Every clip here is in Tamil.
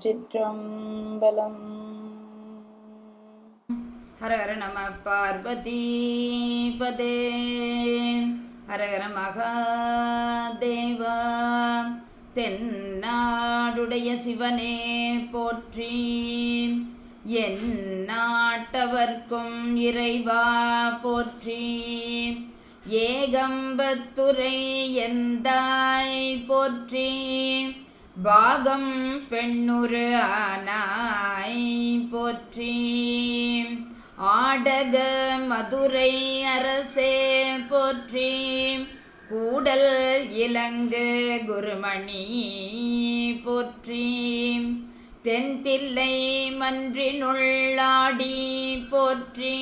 திருச்சிற்றம்பலம். ஹரஹர நம பார்வதி பதே. ஹரஹர மகாதேவா. தென்னாடுடைய சிவனே போற்றி. என் நாட்டவர்க்கும் இறைவா போற்றி. ஏகம்பத்துரை எந்தாய் போற்றி. பாகம் பெண்ணுரு ஆனாய் போற்றி. ஆடக மதுரை அரசே போற்றி. கூடல் இலங்கு குருமணி போற்றி. தென்தில்லை மன்றினுள்ளாடி போற்றி.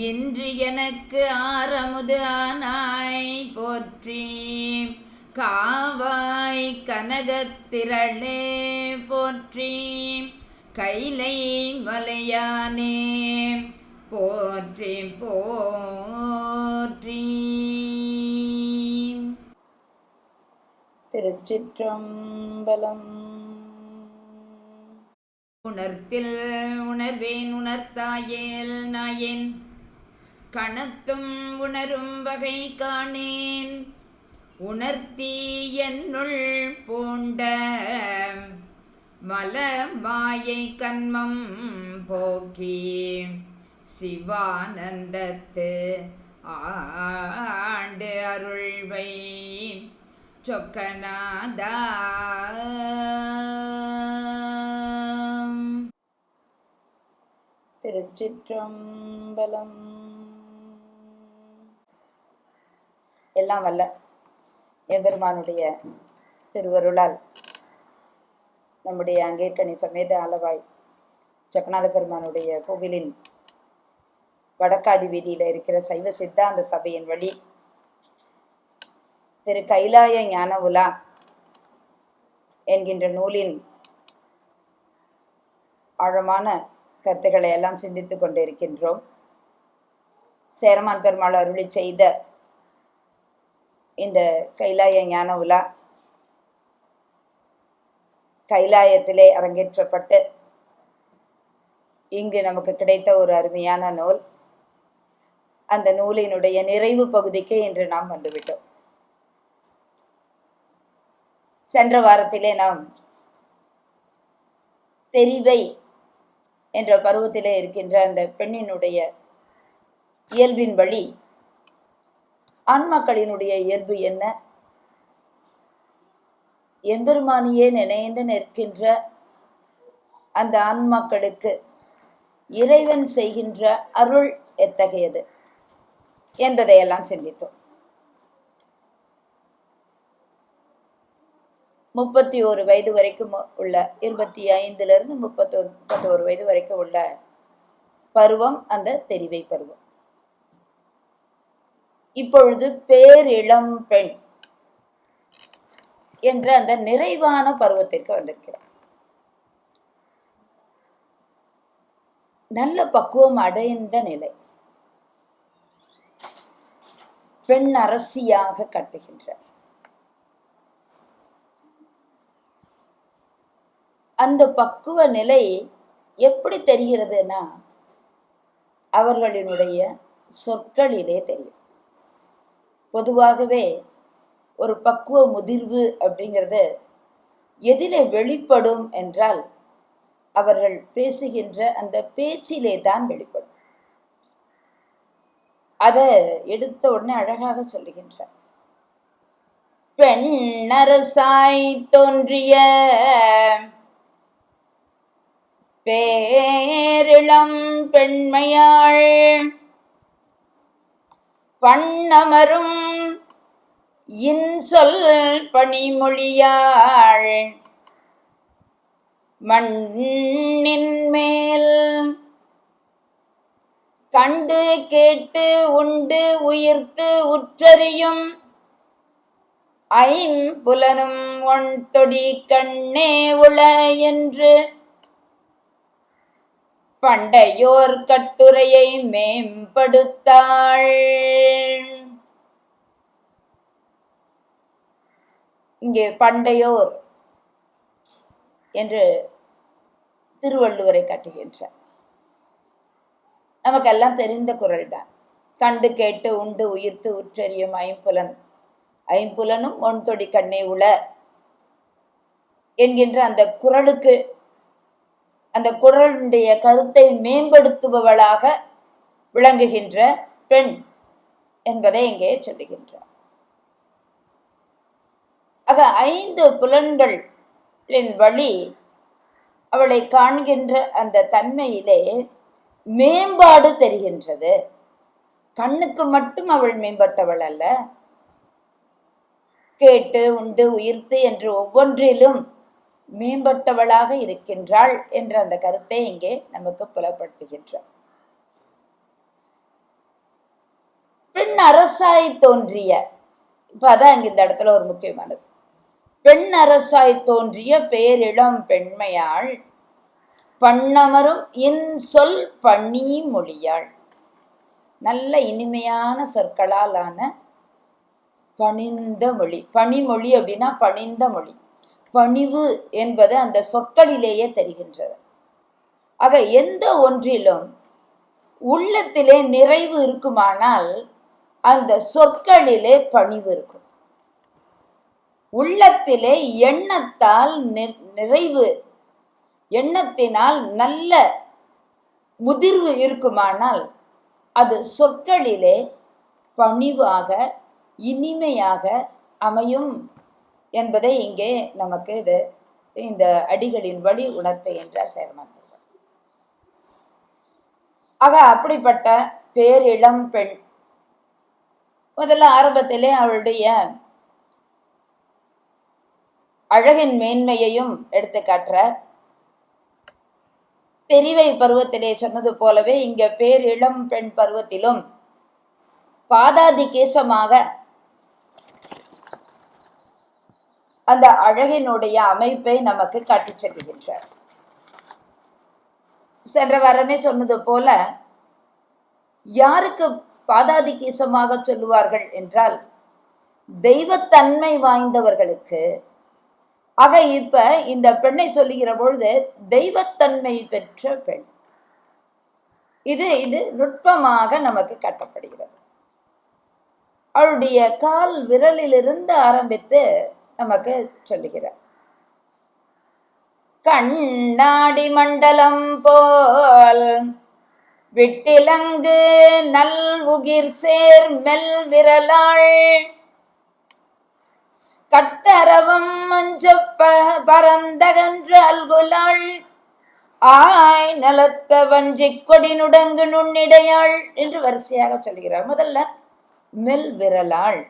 இன்று எனக்கு ஆரமுது ஆனாய் போற்றி. காவாய் கனகத்திரளே போற்றி. கைலை மலையானே போற்றி போற்றி. திருச்சிற்றம்பலம். உணர்த்தில் உணர்வேன் உணர்த்தாயேல் நாயேன். கணத்தும் உணரும் வகை காணேன். உணர்த்தி என்னுள் பூண்ட மலமாயை கண்மம் போக்கி. சிவானந்தத்து ஆண்டு அருள்வை சொக்கநாதா. திருச்சிற்றம்பலம். எல்லாம் வல்ல எம்பெருமானுடைய திருவருளால் நம்முடைய அங்கேற்கனி சமேத ஆலவாய் ஜெகநாத பெருமானுடைய கோவிலின் வடக்காடி வீதியில் இருக்கிற சைவ சித்தாந்த சபையின் வழி திரு கைலாய ஞான உலா என்கின்ற நூலின் ஆழமான கருத்துக்களை எல்லாம் சிந்தித்துக் கொண்டிருக்கின்றோம். சேரமான் பெருமாள் அருளி செய்த இந்த கைலாய ஞான உலா கைலாயத்திலே அரங்கேற்றப்பட்டு இங்கு நமக்கு கிடைத்த ஒரு அருமையான நூல். அந்த நூலினுடைய நிறைவு பகுதிக்கு இன்று நாம் வந்துவிட்டோம். சென்ற வாரத்திலே நாம் தெரிவை என்ற பருவத்திலே இருக்கின்ற அந்த பெண்ணினுடைய இயல்பின் வழி ஆண்மக்களினுடைய இயல்பு என்ன, எம்பெருமானியே நினைந்து நிற்கின்ற அந்த ஆண்மக்களுக்கு இறைவன் செய்கின்ற அருள் எத்தகையது என்பதையெல்லாம் சிந்தித்தோம். 31 வயது வரைக்கும் உள்ள 25 31 வயது வரைக்கும் உள்ள பருவம் அந்த தெரிவை பருவம். இப்பொழுது பேரிளம் பெண் என்ற அந்த நிறைவான பருவத்திற்கு வந்திருக்கிறார். நல்ல பக்குவம் அடைந்த நிலை, பெண் அரசியாக கட்டுகின்றார். அந்த பக்குவ நிலை எப்படி தெரிகிறதுனா அவர்களினுடைய சொற்களிலே தெரியும். பொதுவாகவே ஒரு பக்குவ முதிர்வு அப்படிங்கிறது எதிலே வெளிப்படும் என்றால் அவர்கள் பேசுகின்ற அந்த பேச்சிலே தான் வெளிப்படும். அதை எடுத்த உடனே அழகாக சொல்லுகின்றார். பெண்ணரசாய் தோன்றிய பேரிளம் பெண்மையாள் பண்ணமரும் இன்சொல் பணிமொழியாள் மண்ணின் மேல் கண்டு கேட்டு உண்டு உயிர்த்து உற்றறியும் ஐம்புலனும் ஒன் தொடி கண்ணே உள என்று பண்டையோர் கட்டுரையை மேம்படுத்தாள். இங்கே பண்டையோர் என்று திருவள்ளுவரை காட்டுகின்றார். நமக்கெல்லாம் தெரிந்த குறள் தான். கண்டு கேட்டு உண்டு உயிர்த்து உற்றறியும் ஐம்புலனும் ஒன்தொடி கண்ணே உள என்கின்ற அந்த குறளுக்கு, அந்த குறளுடைய கருத்தை மேம்படுத்துபவளாக விளங்குகின்ற பெண் என்பதை இங்கே சொல்லுகின்றார். ஆக 5 புலன்களின் வழி அவளை காண்கின்ற அந்த தன்மையிலே மேம்பாடு தெரிகின்றது. கண்ணுக்கு மட்டும் அவள் மேம்பட்டவள் அல்ல, கேட்டு உண்டு உயிர்த்து என்று ஒவ்வொன்றிலும் மேம்பட்டவளாக இருக்கின்றாள் என்ற அந்த கருத்தை இங்கே நமக்கு புலப்படுத்துகின்றார். பெண் அரசாய் தோன்றிய, இப்ப அதான் இங்க இந்த இடத்துல ஒரு முக்கியமானது. பெண் அரசாய் தோன்றிய பேரிளம் பெண்மையாள் பண்ணமரும் இன்சொல் பணி மொழியாள். நல்ல இனிமையான சொற்களால் ஆன பணிந்த மொழி. பணிமொழி அப்படின்னா பணிந்த மொழி. பணிவு என்பது அந்த சொற்களிலேயே தெரிகின்றது. ஆக எந்த ஒன்றிலும் உள்ளத்திலே நிறைவு இருக்குமானால் அந்த சொற்களிலே பணிவு இருக்கும். உள்ளத்திலே எண்ணத்தால் நிறைவு, எண்ணத்தினால் நல்ல முதிர்வு இருக்குமானால் அது சொற்களிலே பணிவாக இனிமையாக அமையும் என்பதை இங்கே நமக்கு இந்த அடிகளின் வழி உணர்த்துகின்றார் சேர்மன். ஆக அப்படிப்பட்ட பேரிளம் பெண் முதல்ல ஆரம்பத்திலே அவளுடைய அழகின் மேன்மையையும் எடுத்து காட்டுற. தெரிவை பருவத்திலே சொன்னது போலவே இங்க பேரிளம் பெண் பருவத்திலும் பாதாதி கேசமாக அந்த அழகினுடைய அமைப்பை நமக்கு காட்டி செல்கின்றார். சென்ற வாரமே சொன்னது போல யாருக்கு பாதாதி கேசமாக சொல்லுவார்கள் என்றால் தெய்வத்தன்மை வாய்ந்தவர்களுக்கு. ஆக இப்ப இந்த பெண்ணை சொல்லுகிற பொழுது தெய்வத்தன்மை பெற்ற பெண். இது நுட்பமாக நமக்கு காட்டப்படுகிறது. அவளுடைய கால் விரலிலிருந்து ஆரம்பித்து நமக்கு சொல்லுகிறார். கண்ணாடி மண்டலம் போல் விட்டிலங்கு நல் உகிர் சேர் மெல் விரலாள் கட்டரவம் மஞ்ச பரந்தகன்ற அல்குலாள் ஆய் நலத்த வஞ்சி கொடி நுடங்கு நுண்ணிடையாள் என்று வரிசையாக சொல்கிறார். முதல்ல மெல் விரலாள்.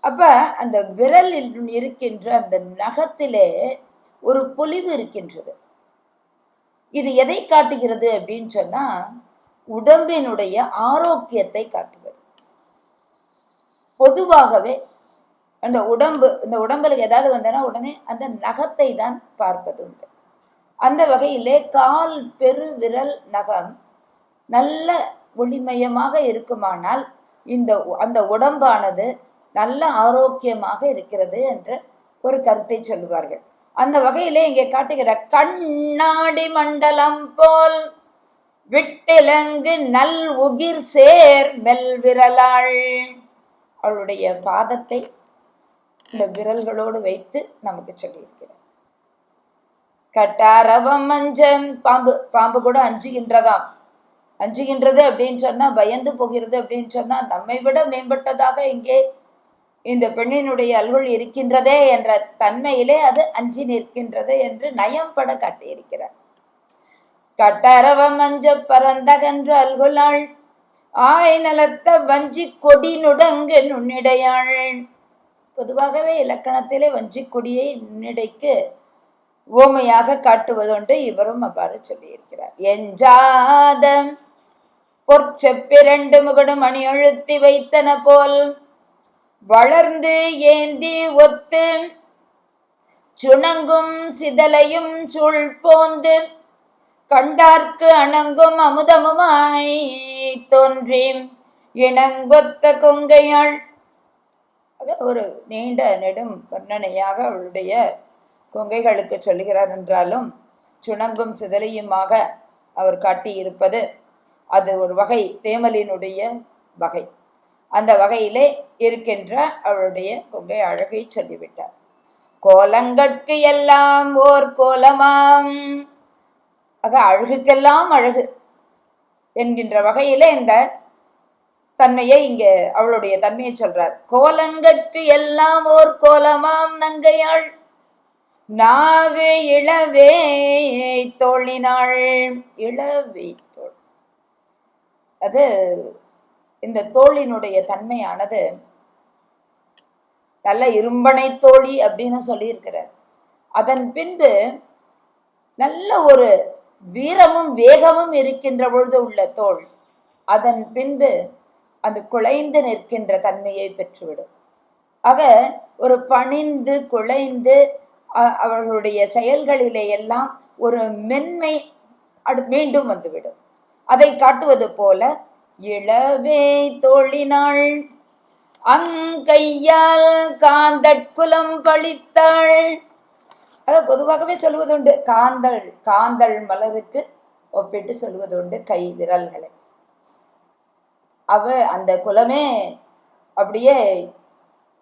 அப்ப அந்த விரலில் இருக்கின்ற அந்த நகத்திலே ஒரு பொலிவு இருக்கின்றது. இது எதை காட்டுகிறது அப்படின்னு சொன்னா உடம்பினுடைய ஆரோக்கியத்தை காட்டுவது. பொதுவாகவே இந்த உடம்புக்கு ஏதாவது வந்தனா உடனே அந்த நகத்தை தான் பார்ப்பது உண்டு. அந்த வகையிலே கால் பெரு விரல் நகம் நல்ல ஒளிமயமாக இருக்குமானால் அந்த உடம்பானது நல்ல ஆரோக்கியமாக இருக்கிறது என்ற ஒரு கருத்தை சொல்லுவார்கள். அந்த வகையிலே இங்கே காட்டுகிற கண்ணாடி மண்டலம் போல் விட்டிலங்கு நல் உகிர் சேர் மெல் விரலாள். அவளுடைய பாதத்தை இந்த விரல்களோடு வைத்து நமக்கு சொல்லியிருக்கிறார். கட்டாரவம் மஞ்சம், பாம்பு கூட அஞ்சுகின்றதாம். அஞ்சுகின்றது அப்படின்னு சொன்னா பயந்து போகிறது அப்படின்னு சொன்னா நம்மை விட மேம்பட்டதாக இங்கே இந்த பெண்ணினுடைய அல்குள் இருக்கின்றதே என்ற தன்மையிலே அது அஞ்சி நிற்கின்றது என்று நயம்பட காட்டியிருக்கிறார். கட்டரவம் மஞ்ச பரந்தகன்ற அல்குலாள் ஆய் நலத்த வஞ்சி கொடி நுடங்கு நுண்ணிடையாள். பொதுவாகவே இலக்கணத்திலே வஞ்சி கொடியை நுண்ணிடைக்கு ஓமையாக காட்டுவதுண்டு. இவரும் அவ்வாறு சொல்லியிருக்கிறார். எஞ்சாத பொற்செப்பிரண்டு முகடு மணி அழுத்தி வைத்தன போல் வளர்ந்து ஏந்தி ஒத்து சுணங்கும் சிதலையும் சூழ் போந்து கண்டார்க்கு அணங்கும் அமுதமுமாய் தோன்றி இணங்கொத்த கொங்கையாள். ஒரு நீண்ட நெடும் வர்ணனையாக அவளுடைய கொங்கைகளுக்கு சொல்லுகிறார் என்றாலும் சுணங்கும் சிதலையுமாக அவர் காட்டியிருப்பது அது ஒரு வகை தேமலினுடைய வகை. அந்த வகையிலே இருக்கின்ற அவருடைய கொங்கை அழகை சொல்லிவிட்டார். கோலங்கட்கு எல்லாம் ஓர் கோலமாம், ஆக அழகுக்கெல்லாம் அழகு என்கின்ற வகையிலே இந்த தன்மையை இங்கே அவளுடைய தன்மையை சொல்றார். கோலங்கட்கு எல்லாம் ஓர் கோலமாம் நங்கையாள் நாகு இளவே தோழினாள். இளவே தோள், அது இந்த தோளினுடைய தன்மையானது நல்ல இரும்பனை தோழி அப்படின்னு சொல்லியிருக்கிறார். அதன் பின்பு நல்ல ஒரு வீரமும் வேகமும் இருக்கின்ற பொழுது உள்ள தோள் அதன் பின்பு அது குலைந்து நிற்கின்ற தன்மையை பெற்றுவிடும். ஆக ஒரு பணிந்து குலைந்து அவர்களுடைய செயல்களிலே எல்லாம் ஒரு மென்மை மீண்டும் வந்துவிடும். அதை காட்டுவது போல இளவே தோழினாள் அங்கையால் காந்தட்குலம் பழித்தாள். அதை பொதுவாகவே சொல்வதுண்டு, காந்தள் மலருக்கு ஒப்பிட்டு சொல்வதுண்டு கை விரல்களை. அந்த குலமே அப்படியே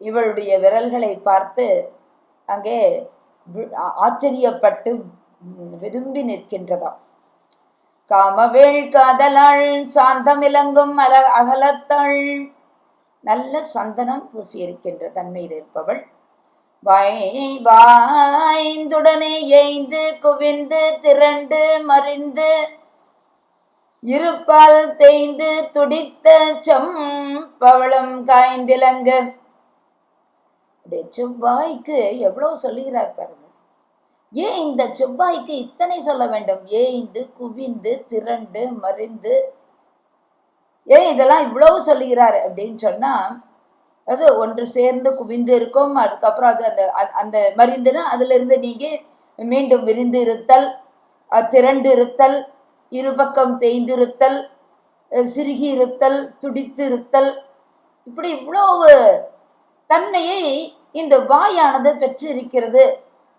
இவளுடைய விரல்களை பார்த்து அங்கே ஆச்சரியப்பட்டு விரும்பி நிற்கின்றதாம். காமவேள் காதலாள் சாந்தமிலங்கும் அகலத்தாள், நல்ல சந்தனம் பூசியிருக்கின்ற தன்மையில் இருப்பவள். வாய்ந்துடனே ஏய்ந்து குவிந்து திரண்டு மறிந்து இருப்பால் தேய்ந்து துடித்த செம்பவளம் காய்ந்திலங்க. செவ்வாய்க்கு எவ்வளவு சொல்லுகிறார் பாருங்க. ஏன் இந்த செவ்வாய்க்கு இத்தனை சொல்ல வேண்டும்? ஏய்ந்து குவிந்து திரண்டு மறிந்து, ஏன் இதெல்லாம் இவ்வளவு சொல்லுகிறார் அப்படின்னு சொன்னா, அது ஒன்று சேர்ந்து குவிந்து இருக்கும், அதுக்கப்புறம் அது அந்த அந்த மறிந்துன்னா அதுல இருந்து நீங்க மீண்டும் விரிந்து இருத்தல், திரண்டு இருத்தல், இருபக்கம் தேய்ந்து இருத்தல், சிறுகி இருத்தல், துடித்து இருத்தல், இப்படி இவ்வளவு தன்மையை இந்த வாயானது பெற்று இருக்கிறது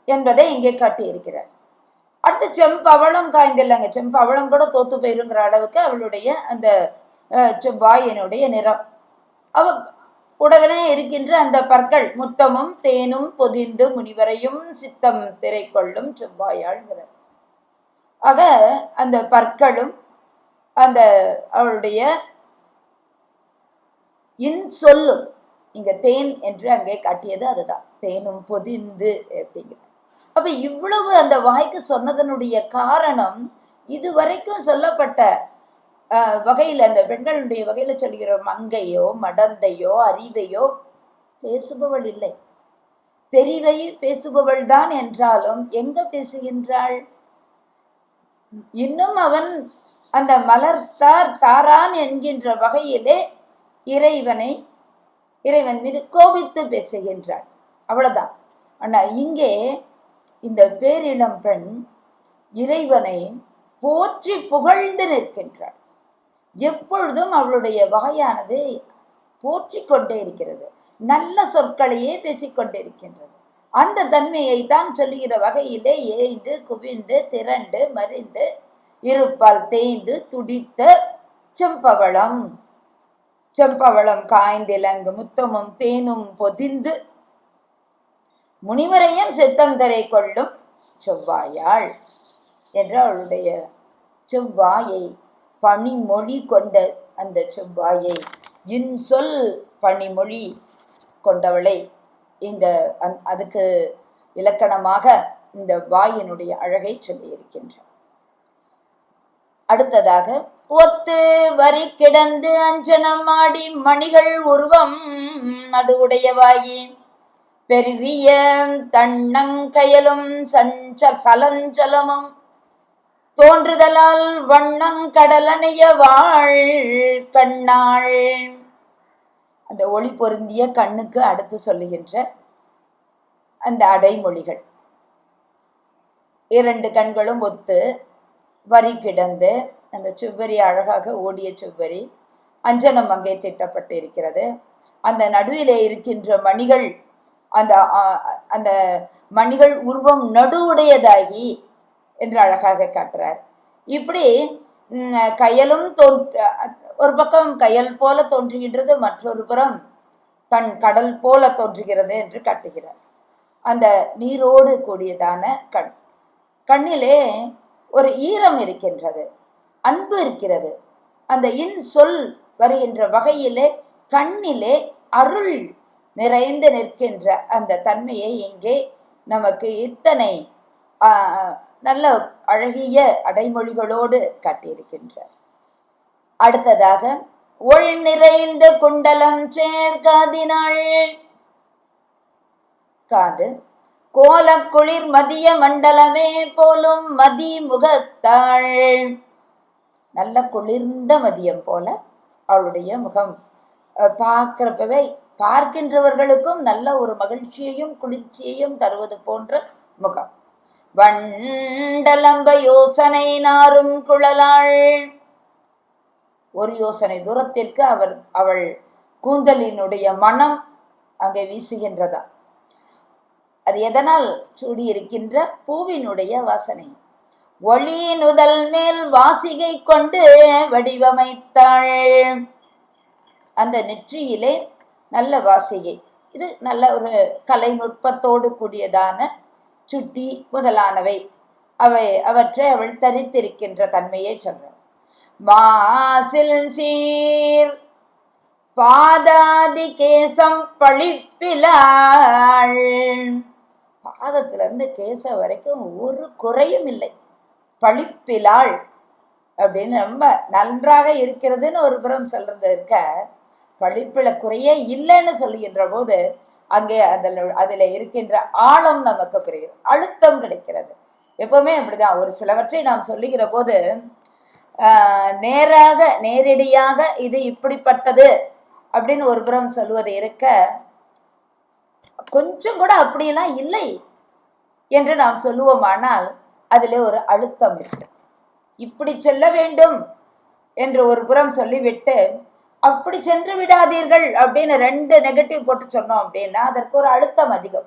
என்பதை இங்கே காட்டியிருக்கிறார். அடுத்து செம்பவளம் காய்ந்தில்லைங்க, செம்பவளம் கூட தோத்து போயிருங்கிற அளவுக்கு அவளுடைய அந்த செவ்வாயினுடைய நிறம். அவ உடனே இருக்கின்ற அந்த பற்கள் முத்தமும் தேனும் பொதிந்து முனிவரையும் சித்தம் திரைக்கொள்ளும் செவ்வாயாள்கிறார். ஆக அந்த பற்களும் அந்த அவளுடைய சொல்லும், இங்க தேன் என்று அங்கே காட்டியது அதுதான், தேனும் பொதிந்து அப்படிங்கிற. அப்ப இவ்வளவு அந்த வாய்க்கு சொன்னதனுடைய காரணம், இதுவரைக்கும் சொல்லப்பட்ட வகையில் அந்த பெண்களுடைய வகையில சொல்கிற மங்கையோ மடந்தையோ அறிவையோ பேசுபவள் இல்லை, தெரிவை பேசுபவள் தான் என்றாலும் எங்க பேசுகின்றாள்? இன்னும் அவன் அந்த மலர்த்தார் தாரான் என்கின்ற வகையிலே இறைவன் மீது கோபித்து பேசுகின்றாள், அவ்வளவுதான். ஆனா இங்கே இந்த பேரிளம் பெண் இறைவனை போற்றி புகழ்ந்து நிற்கின்றாள். எப்பொழுதும் அவளுடைய வாயானது போற்றி கொண்டே இருக்கிறது, நல்ல சொற்களையே பேசிக்கொண்டிருக்கின்றது. அந்த தன்மையை தான் சொல்லுகிற வகையிலே ஏய்ந்து குவிந்து திரண்டு மறிந்து இருப்பால் தேய்ந்து துடித்த செம்பவளம் காய்ந்திலங்கு முத்தமும் தேனும் பொதிந்து முனிவரையும் சித்தம் திரை கொள்ளும் செவ்வாயாள் என்ற அவளுடைய செவ்வாயை, பனிமொழி கொண்ட அந்த செவ்வாயை, இன்சொல் பனிமொழி கொண்டவளை, இந்த அதுக்கு இலக்கணமாக இந்த வாயினுடைய அழகை சொல்லியிருக்கின்றார். அடுத்ததாக ஒத்து வரி கிடந்து அஞ்சனம் ஆடி மணிகள் உருவம் நடுவுடையவாயி பெருகிய தன்னங்கயலும் சலஞ்சலமும் தோன்றுதலால் வண்ணங்கடலனைய வாழ் கண்ணாள். அந்த ஒளி பொருந்திய கண்ணுக்கு அடுத்து சொல்லுகின்ற அந்த அடைமொழிகள், இரண்டு கண்களும் ஒத்து வரி கிடந்து, அந்த செவ்வரி அழகாக ஓடிய செவ்வரி, அஞ்சனம் அங்கே திட்டப்பட்டு இருக்கிறது. அந்த நடுவிலே இருக்கின்ற மணிகள் அந்த அந்த மணிகள் உருவம் நடுவுடையதாகி என்று அழகாக காட்டுறார். இப்படி கயலும் ஒரு பக்கம் கயல் போல தோன்றுகின்றது, மற்றொரு புறம் தன் கடல் போல தோன்றுகிறது என்று காட்டுகிறார். அந்த நீரோடு கூடியதான கண்ணிலே ஒரு ஈரம் இருக்கின்றது, அன்பு இருக்கிறது. அந்த சொல் வருகின்ற வகையிலே கண்ணிலே அருள் நிறைந்து நிற்கின்ற அந்த தன்மையை இங்கே நமக்கு இத்தனை நல்ல அழகிய அடைமொழிகளோடு காட்டியிருக்கின்றார். அடுத்ததாக ஒள் நிறைந்த குண்டலம் சேர்காதினாள், காது கோல குளிர் மதிய மண்டலமே போலும் மதி முகத்தாள், நல்ல குளிர்ந்த மதியம் போல அவளுடைய முகம் பார்க்கிறப்பவே பார்க்கின்றவர்களுக்கும் நல்ல ஒரு மகிழ்ச்சியையும் குளிர்ச்சியையும் தருவது போன்ற முகம். வண்டலம்ப யோசனை நாரும் குழலாள், ஒரு யோசனை தூரத்திற்கு அவள் கூந்தலினுடைய மனம் அங்கே வீசுகின்றதா. அது எதனால் சூடியிருக்கின்ற பூவினுடைய வாசனை. ஒளி நுதல் மேல் வாசிகை கொண்டு வடிவமைத்தாள், அந்த நெற்றியிலே நல்ல வாசிகை, இது நல்ல ஒரு கலைநுட்பத்தோடு கூடியதான சுட்டி முதலானவை அவற்றை அவள் தரித்திருக்கின்ற தன்மையை சொல்றார். மாசில் சீர் பாதாதி கேசம் பழிப்பிலாள், பாதத்திலிருந்து கேசம் வரைக்கும் ஒரு குறையும் இல்லை. பழிப்பிலாள் அப்படின்னு ரொம்ப நன்றாக இருக்கிறதுன்னு ஒரு புறம் சொல்றது இருக்க, பழிப்பில குறையே இல்லைன்னு சொல்லுகின்ற போது அங்கே அதில் இருக்கின்ற ஆழம் நமக்கு புரிகிறது, அழுத்தம் கிடைக்கிறது. எப்பவுமே அப்படிதான், ஒரு சிலவற்றை நாம் சொல்லுகிற போது நேரடியாக இது இப்படிப்பட்டது அப்படின்னு ஒரு புறம் சொல்லுவது இருக்க, கொஞ்சம் கூட அப்படியெல்லாம் இல்லை என்று நாம் சொல்லுவோமானால் அதிலே ஒரு அழுத்தம் இருக்கு. இப்படி செல்ல வேண்டும் என்று ஒரு புறம் சொல்லிவிட்டு அப்படி சென்று விடாதீர்கள் அப்படின்னு 2 நெகட்டிவ் போட்டு சொன்னோம் அப்படின்னா அதற்கு ஒரு அழுத்தம் அதிகம்.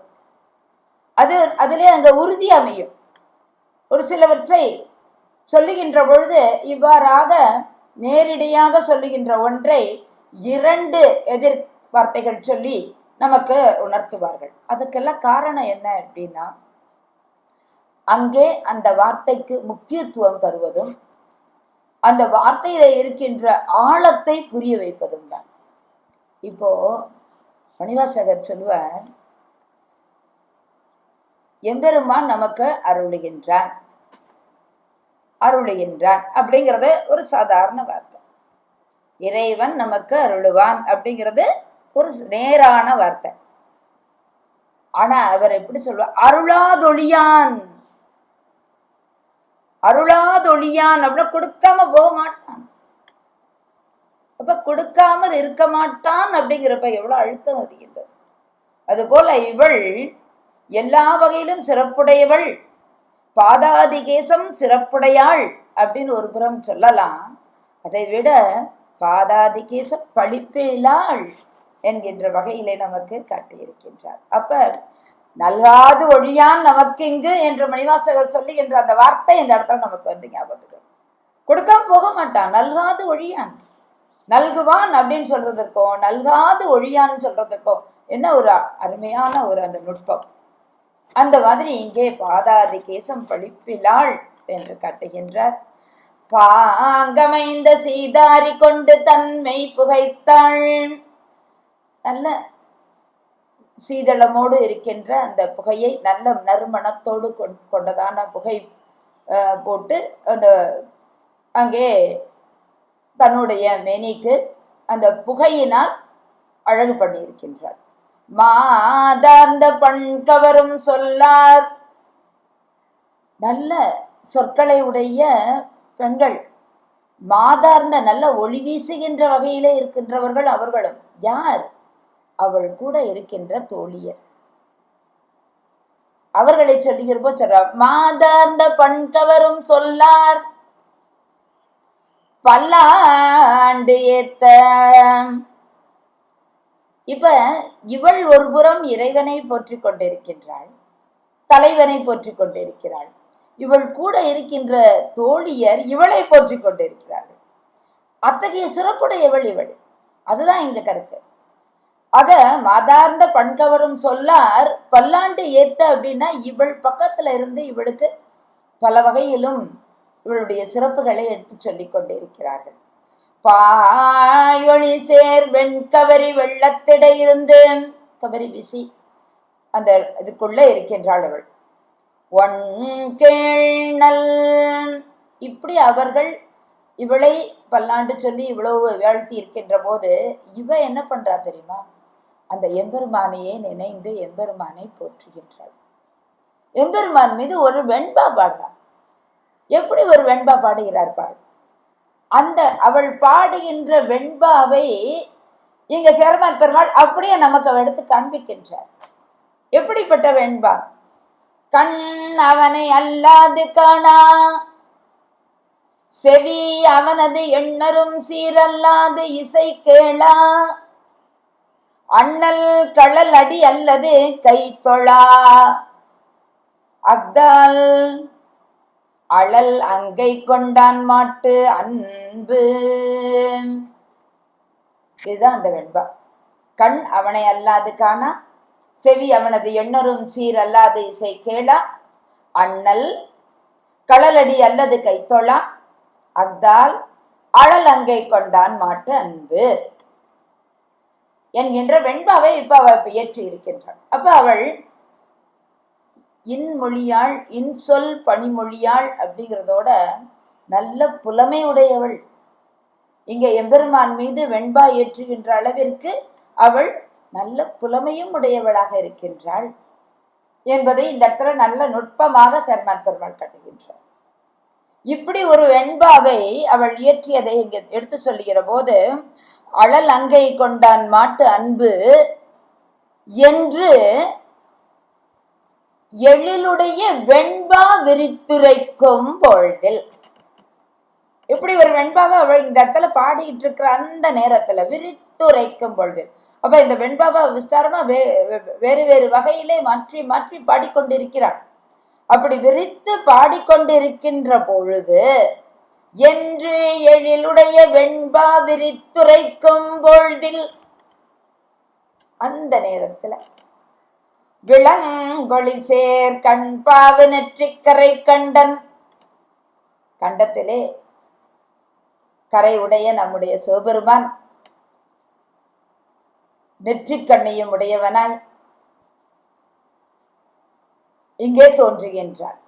அதிலே அங்க உறுதி அமையும். ஒரு சிலவற்றை சொல்லுகின்ற பொழுது இவ்வாறாக நேரடியாக சொல்லுகின்ற ஒன்றை 2 எதிர் வார்த்தைகள் சொல்லி நமக்கு உணர்த்துவார்கள். அதுக்கெல்லாம் காரணம் என்ன அப்படின்னா, அங்கே அந்த வார்த்தைக்கு முக்கியத்துவம் தருவதும் அந்த வார்த்தையில இருக்கின்ற ஆழத்தை புரிய வைப்பதும் தான். இப்போ மணிவாசகர் சொல்லுவார், எம்பெருமான் நமக்கு அருளுகின்றான் அப்படிங்கிறது ஒரு சாதாரண வார்த்தை. இறைவன் நமக்கு அருளுவான் அப்படிங்கிறது ஒரு நேரான வார்த்தை. ஆனா அவர் எப்படி சொல்வார், அருளாதொழியான் அப்படின்னா கொடுக்காம போக மாட்டான். அப்ப கொடுக்காமல் இருக்க மாட்டான் அப்படிங்கிறப்ப எவ்வளவு அழுத்தம் வருகின்றது. அது போல இவள் எல்லா வகையிலும் சிறப்புடையவள், பாதாதிகேசம் சிறப்புடையாள் அப்படின்னு ஒரு புறம் சொல்லலாம். அதை விட பாதாதிகேசம் பழிப்பிலாள் என்கின்ற வகையிலே நமக்கு காட்டியிருக்கின்றார். அப்ப நல்காது ஒழியான் நமக்கு இங்கு என்று மணிவாசகர் சொல்லுகின்ற அந்த வார்த்தை இந்த இடத்துல நமக்கு வந்து ஞாபகத்துக்கு. கொடுக்காம போக மாட்டான், நல்காது ஒழியான். நல்குவான் அப்படின்னு சொல்றதுக்கும் நல்காது ஒழியான்னு சொல்றதுக்கும் என்ன ஒரு அருமையான ஒரு அந்த நுட்பம். அந்த மாதிரி இங்கே பாதாதி கேசம் பழிப்பிலாள் என்று காட்டுகின்றார். பாங்கமைந்த சீதாரி கொண்டு தன்மை புகைத்தாள், நல்ல சீதளமோடு இருக்கின்ற அந்த புகையை நல்ல நறுமணத்தோடு கொண்டதான புகை போட்டு அந்த அங்கே தன்னுடைய மேனிக்கு அந்த புகையினால் அழகு பண்ணியிருக்கின்றார். மாதார்ந்த பண்கவரும் சொல்லார், நல்ல சொற்களை உடைய பெண்கள், மாதார்ந்த நல்ல ஒளி வீசுகின்ற வகையிலே இருக்கின்றவர்கள் அவர்களும். யார்? அவள் கூட இருக்கின்ற தோழியர். அவர்களை சொல்லுகிறப்போ சொல்றார், மாதார்ந்த பண்கவரும் சொல்லார் பல்லாண்டு ஏத்த, இப்ப இவள் ஒரு புறம் இறைவனை போற்றி கொண்டிருக்கின்றாள், தலைவனை போற்றி கொண்டிருக்கிறாள். இவள் கூட இருக்கின்ற தோழியர் இவளை போற்றி கொண்டிருக்கிறார்கள். அத்தகைய சிறப்புடையவள் இவள். அதுதான் இந்த கருத்து. ஆக மாதார்ந்த பண்கவரும் சொல்லார் பல்லாண்டு ஏத்த அப்படின்னா இவள் பக்கத்துல இருந்து இவளுக்கு பல வகையிலும் இவளுடைய சிறப்புகளை எடுத்து சொல்லிக் கொண்டிருக்கிறார்கள். பாயொளி சேர் வெண்கவரி வெள்ளத்திடை இருந்து கவரி விசி அந்த இதுக்குள்ள இருக்கின்றாள் அவள். ஒன் கேள் இப்படி அவர்கள் இவளை பல்லாண்டு சொல்லி இவ்வளவு வாழ்த்தி இருக்கின்ற போது இவ என்ன பண்றா தெரியுமா? அந்த எம்பெருமானையே நினைந்து எம்பெருமானை போற்றுகின்றாள். எம்பெருமான் மீது ஒரு வெண்பா பாடுறான். எப்படி ஒரு வெண்பா பாடுகிறார் பாடு. அந்த அவள் பாடுகின்ற வெண்பாவை இங்க சேரமான் பெருமாள் அப்படியே நமக்கு எடுத்து காண்பிக்கின்றார். எப்படிப்பட்ட வெண்பா? கண் அவனை அல்லாது காணா, செவி அவனது எண்ணரும் சீரல்லாது இசை கேளா, அண்ணல் களல் அடி அல்லது கை தொழா, அக்தால் அழல் அங்கை கொண்டான் மாட்டு அன்பு. இதுதான் அந்த வெண்பா. கண் அவனை அல்லாது காணா, செவி அவனது எண்ணரும் சீர் அல்லாது இசை கேளா, அண்ணல் களலடி அல்லது கைத்தொழா, அக்தால் அழல் அங்கை கொண்டான் மாட்டு அன்பு என்கின்ற வெண்பாவை இப்ப அவள் இயற்றி இருக்கின்றாள். அப்ப அவள் இன்மொழியாள், இன்சொல் பணிமொழியாள் அப்படிங்கிறதோட நல்ல புலமை உடையவள். இங்க எம்பெருமான் மீது வெண்பா ஏற்றுகின்ற அளவிற்கு அவள் நல்ல புலமையும் உடையவளாக இருக்கின்றாள் என்பதை இந்த இடத்துல நல்ல நுட்பமாக சேரமான் பெருமாள் காட்டுகின்றார். இப்படி ஒரு வெண்பாவை அவள் இயற்றியதை இங்க எடுத்து சொல்லுகிற போது அழல் அங்கை கொண்டான் மாட்டு அன்பு என்று எழிலுடைய வெண்பா விரித்துரைக்கும் பொழுதில், இப்படி ஒரு வெண்பாவை அவள் இந்த இடத்துல பாடிட்டு இருக்கிற அந்த நேரத்துல விரித்துரைக்கும் பொழுதில், அப்ப இந்த வெண்பாவை விஸ்தாரமா வேறு வேறு வகையிலே மாற்றி மாற்றி பாடிக்கொண்டிருக்கிறாள். அப்படி விரித்து பாடிக்கொண்டிருக்கின்ற பொழுது என்று எழிலுடைய வெண்பா விரித்துரைக்கும் பொழுதில், அந்த நேரத்துல விளங்கொளி சேர் கண்பாவு நெற்றிக்கரை கண்டன், கண்டத்திலே கரை உடைய நம்முடைய சிவபெருமான் நெற்றிக்கண்ணையும் உடையவனாய் இங்கே தோன்றுகின்றான்.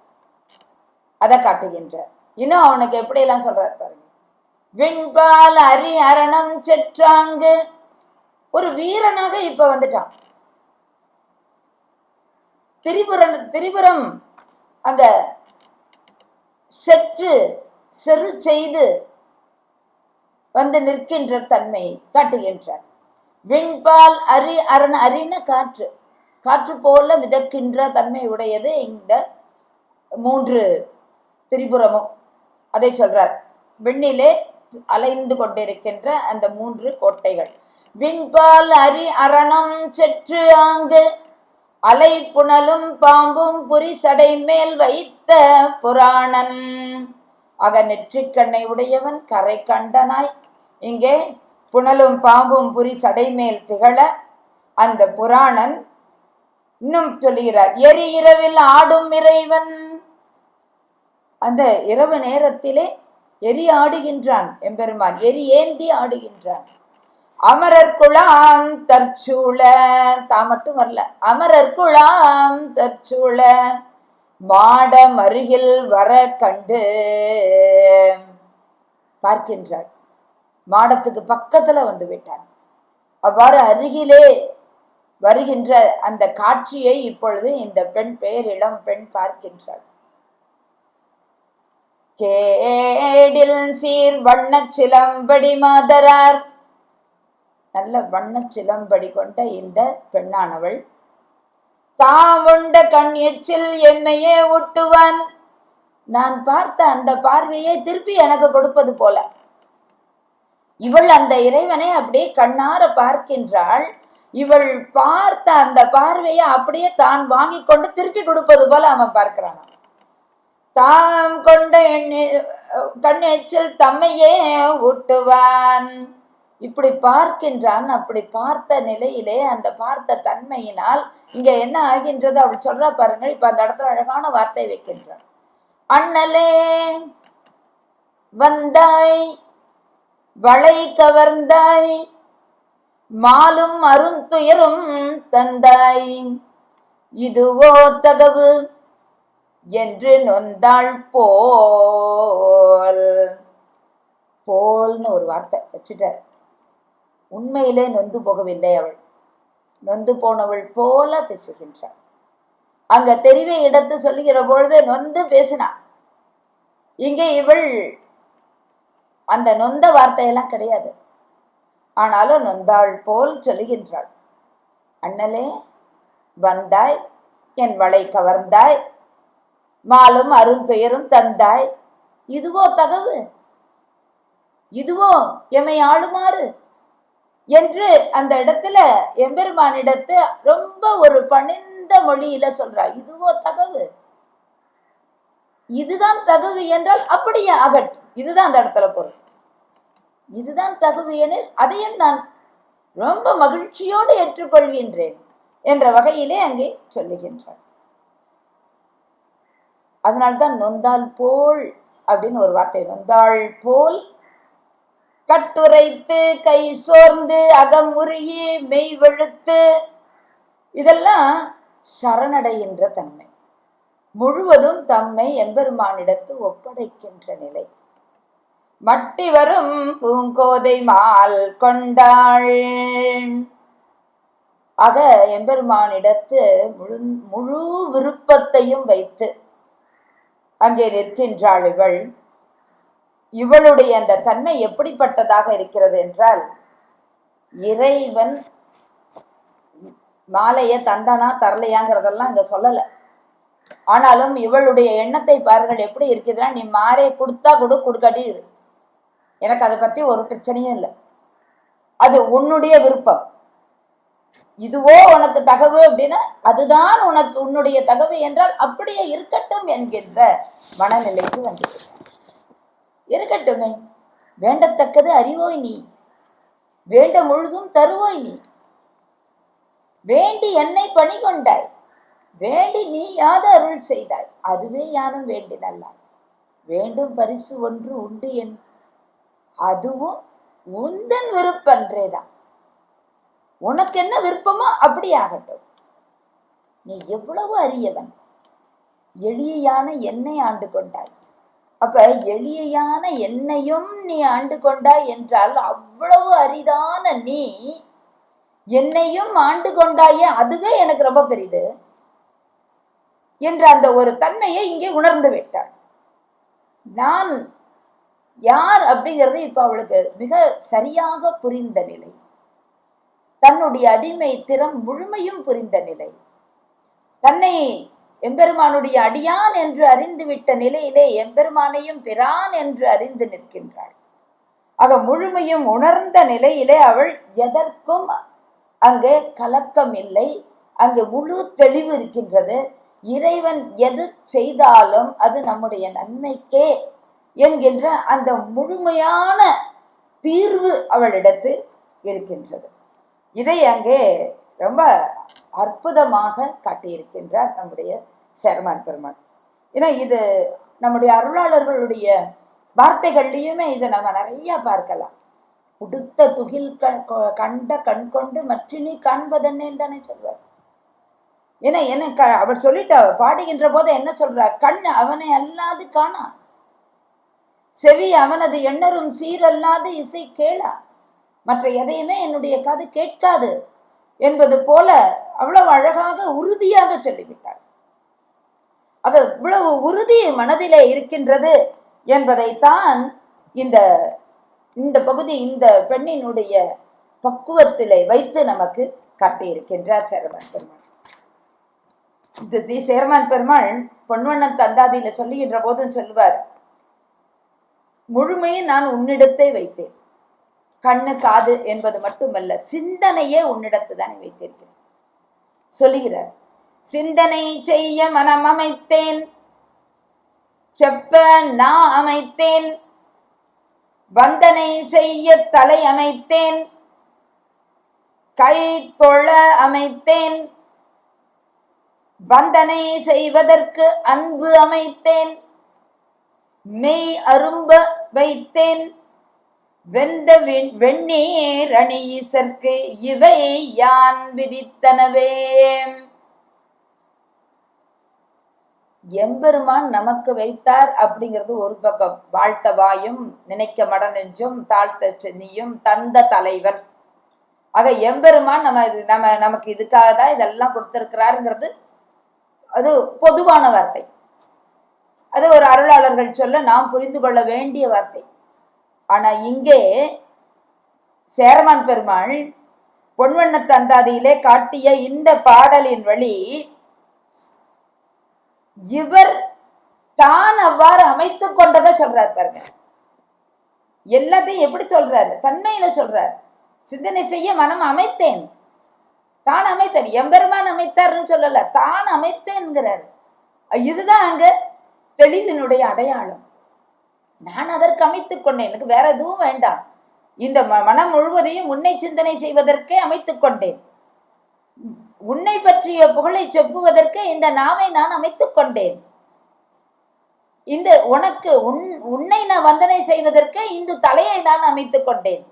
அதை காட்டுகின்றார். இன்னும் அவனுக்கு எப்படி எல்லாம் சொல்றாரு பாருங்க. விண்பால் அரி அரணம் செற்றாங்கு, ஒரு வீரனாக இப்ப வந்துட்டான். திரிபுரம் அங்க செற்று செரு செய்து வந்து நிற்கின்ற தன்மை காட்டுகின்றார். விண்பால் அரி அரண, அரின காற்று, காற்று போல மிதக்கின்ற தன்மை உடையது இந்த 3 திரிபுரமும். அதை சொல்றார். விண்ணிலே அலைந்து கொண்டிருக்கின்ற அந்த 3 கோட்டைகள். விண்பால் அரி அரணம் செற்று ஆங்கு, அலை புனலும் பாம்பும் புரி சடை மேல் வைத்த புராணன். ஆக நெற்றிக்கண்ணை உடையவன் கரை கண்டனாய் இங்கே புனலும் பாம்பும் புரி சடை மேல் திகழ அந்த புராணன். இன்னும் சொல்லுகிறார், எரி இரவில் ஆடும் இறைவன். அந்த இரவு நேரத்திலே எரி ஆடுகின்றான் எம்பெருமான், எரி ஏந்தி ஆடுகின்றான். அமரர் குழாம் தற்சூழ, தான் மட்டும் வரல, அமரர் குழாம் தற்சூழ மாடம் அருகில் வர கண்டு பார்க்கின்றாள். மாடத்துக்கு பக்கத்துல வந்து விட்டான். அவ்வாறு அருகிலே வருகின்ற அந்த காட்சியை இப்பொழுது இந்த பெண், பேரிளம் பெண் பார்க்கின்றாள். கேடில் சீர் வண்ண சிலம்படி மாதரார், நல்ல வண்ண சிலம்படி கொண்ட இந்த பெண்ணானவள் தாம் உண்ட கண் எச்சில் எம்மையே ஊட்டுவான். நான் பார்த்த அந்த பார்வையை திருப்பி எனக்கு கொடுப்பது போல இவள் அந்த இறைவனை அப்படியே கண்ணார பார்க்கின்றாள். இவள் பார்த்த அந்த பார்வையை அப்படியே தான் வாங்கி கொண்டு திருப்பி கொடுப்பது போல அவன் பார்க்கிறான். தாம் கொண்ட கண்ணெச்சில் தம்மையே ஊட்டுவான். இப்படி பார்க்கின்றான். அப்படி பார்த்த நிலையிலே அந்த பார்த்த தன்மையினால் இங்க என்ன ஆகின்றது அவள் சொல்றா பாருங்க. இப்ப அந்த இடத்துல அழகான வார்த்தை வைக்கின்றான். அண்ணலே வந்தாய், வளை கவர்ந்தாய், மாலும் அருந்துயரும் தந்தாய், இதுவோ தகவு என்று நொந்தாள் போல். போல்னு ஒரு வார்த்தை வச்சுட்டார். உண்மையிலே நொந்து போகவில்லை அவள். நொந்து போனவள் போல பேசுகின்றாள். அங்க தெரிவை இடத்து சொல்லுகிற பொழுது நொந்து பேசினான். இங்கே இவள் அந்த நொந்த வார்த்தையெல்லாம் கிடையாது. ஆனாலும் நொந்தாள் போல் சொல்லுகின்றாள். அண்ணலே வந்தாய், என் வளை கவர்ந்தாய், மாலும் அருந்துயரும் தந்தாய், இதுவோ தகவு, இதுவோ எமை ஆளுமாறு என்று அந்த இடத்துல எம்பெருமானிடத்து ரொம்ப ஒரு பணிந்த மொழியில சொல்றா. இதுவோ தகவு, இதுதான் தகவு என்றால் அப்படியே ஆகட்டும், இதுதான் அந்த இடத்துல பொருள். இதுதான் தகவு எனில் அதையும் நான் ரொம்ப மகிழ்ச்சியோடு ஏற்றுக்கொள்கின்றேன் என்ற வகையிலே அங்கே சொல்லுகின்றார். அதனால்தான் நொந்தாள் போல் அப்படின்னு ஒரு வார்த்தை. நொந்தாள் போல் கட்டுரைத்து கை சோர்ந்து அகம் உருகி மெய் வெளுத்து, இதெல்லாம் சரணடைகின்ற தன்மை. முழுவதும் தம்மை எம்பெருமானிடத்து ஒப்படைக்கின்ற நிலை. மட்டி வரும் பூங்கோதை மால் கொண்டாள். ஆக எம்பெருமானிடத்து முழு விருப்பத்தையும் வைத்து அங்கே நிற்கின்றாள் இவள். இவளுடைய அந்த தன்மை எப்படிப்பட்டதாக இருக்கிறது என்றால், இறைவன் மாலையை தந்தானா தரலையாங்கிறதெல்லாம் இங்க சொல்லல. ஆனாலும் இவளுடைய எண்ணத்தை பாருங்கள் எப்படி இருக்குதுன்னா, நீ மாலையை கொடுத்தா கொடு, கொடுக்காட்டி இரு, எனக்கு அதை பத்தி ஒரு பிரச்சனையும் இல்லை, அது உன்னுடைய விருப்பம், இதுவோ உனக்கு தகவு அப்படின்னா அதுதான் உனக்கு உன்னுடைய தகவு என்றால் அப்படியே இருக்கட்டும் என்கின்ற மனநிலைக்கு வந்து இருக்கட்டுமே. வேண்டத்தக்கது அறிவோய் நீ, வேண்ட முழுதும் தருவோய் நீ, வேண்டி என்னை பணி கொண்டாய், வேண்டி நீ யாது அருள் செய்தாய், அதுவே யானும் வேண்டினல்லான், வேண்டும் பரிசு ஒன்று உண்டு என், அதுவும் உந்தன் விருப்பன்றேதான், உனக்கு என்ன விருப்பமோ அப்படி ஆகட்டும். நீ எவ்வளவு அரியவன், எளியான என்னை ஆண்டு கொண்டாய். அப்ப எளியான என்னையும் நீ ஆண்டு கொண்டாய் என்றால் அவ்வளவு அரிதான நீ என்னையும் ஆண்டு கொண்டாயே, அதுவே எனக்கு ரொம்ப பெரிது என்ற அந்த ஒரு தன்மையை இங்கே உணர்ந்து விட்டாள். நான் யார் அப்படிங்கிறது இப்ப அவளுக்கு மிக சரியாக புரிந்த நிலை, தன்னுடைய அடிமை திறம் முழுமையும் புரிந்த நிலை, தன்னை எம்பெருமானுடைய அடியான் என்று அறிந்துவிட்ட நிலையிலே எம்பெருமானையும் பிரான் என்று அறிந்து நிற்கின்றாள். ஆக முழுமையும் உணர்ந்த நிலையிலே அவள் எதற்கும் அங்கே கலக்கம் இல்லை, அங்கே முழு தெளிவு இருக்கின்றது. இறைவன் எது செய்தாலும் அது நம்முடைய நன்மைக்கே என்கின்ற அந்த முழுமையான தீர்வு அவளிடத்து இருக்கின்றது. இதை அங்கே ரொம்ப அற்புதமாக காட்டியிருக்கின்றார் நம்முடைய சேரமான் பெருமான். ஏன்னா இது நம்முடைய அருளாளர்களுடைய வார்த்தைகள்லையுமே இதை நம்ம நிறைய பார்க்கலாம். உடுத்த துகில் கண்ட கண் கொண்டு மற்றினி காண்பதென்னு தானே சொல்வார். ஏன்னா என்ன அவர் சொல்லிட்ட பாடுகின்ற போது என்ன சொல்றார், கண் அவனை அல்லாது காணா, செவி அவனது எண்ணரும் சீரல்லாது இசை கேளா, மற்ற எதையுமே என்னுடைய காது கேட்காது என்பது போல அவ்வளவு அழகாக உறுதியாக சொல்லிவிட்டார். அது இவ்வளவு உறுதி மனதிலே இருக்கின்றது என்பதைத்தான் இந்த பகுதி இந்த பெண்ணினுடைய பக்குவத்திலே வைத்து நமக்கு காட்டியிருக்கின்றார் சேரமான் பெருமாள். இந்த சேரமான் பெருமாள் பொன்வண்ணன் தந்தாதியில சொல்லுகின்ற போதும் சொல்லுவார், முழுமையை நான் உன்னிடத்தை வைத்தேன், கண்ணு காது என்பது மட்டுமல்ல, சிந்தனையே உன்னிடத்து தானே வைத்திருக்கிறேன் சொல்லுகிறார். சிந்தனை செய்ய மனம் அமைத்தேன், செப்ப நான் அமைத்தேன், வந்தனை செய்ய தலை அமைத்தேன், கை தொழ அமைத்தேன், வந்தனை செய்வதற்கு அன்பு அமைத்தேன், மெய் அரும்ப வைத்தேன், வெந்த வெண்ணீர் அணியீசற்கு இவை யான் விதித்தனவே. எம்பெருமான் நமக்கு வைத்தார் அப்படிங்கிறது ஒரு பக்கம். வாழ்த்த வாயும் நினைக்க மட நெஞ்சும் தாழ்த்த சென்னியும் தந்த தலைவன். ஆக எம்பெருமான் நமக்கு இதுக்காக தான் இதெல்லாம் கொடுத்திருக்கிறாருங்கிறது அது பொதுவான வார்த்தை. அது ஒரு அருளாளர்கள் சொல்ல நாம் புரிந்து கொள்ள வேண்டிய வார்த்தை. ஆனா இங்கே சேரமான் பெருமாள் பொன்வண்ண தந்தாதியிலே காட்டிய இந்த பாடலின் வழி இவர் தான் அவ்வாறு அமைத்துக் கொண்டதை சொல்றார் பாருங்க. எல்லாத்தையும் எப்படி சொல்றாரு? தன்மையில சொல்றாரு. சிந்தனை செய்ய மனம் அமைத்தேன், தான் அமைத்தேன். எம்பெருமான் அமைத்தார்னு சொல்லல, தான் அமைத்தேன்கிறார். இதுதான் அங்க தெளிவினுடைய அடையாளம். நான் அதற்கு அமைத்துக் கொண்டேன், எனக்கு வேற எதுவும் வேண்டாம். இந்த மனம் முழுவதையும் உன்னை சிந்தனை செய்வதற்கே அமைத்துக் கொண்டேன். உன்னை பற்றிய புகழை செப்புவதற்கு இந்த நாவை நான் அமைத்துக் கொண்டேன். இந்த உனக்கு உன்னை நான் வந்தனை செய்வதற்கு இந்த தலையை நான் அமைத்துக் கொண்டேன்.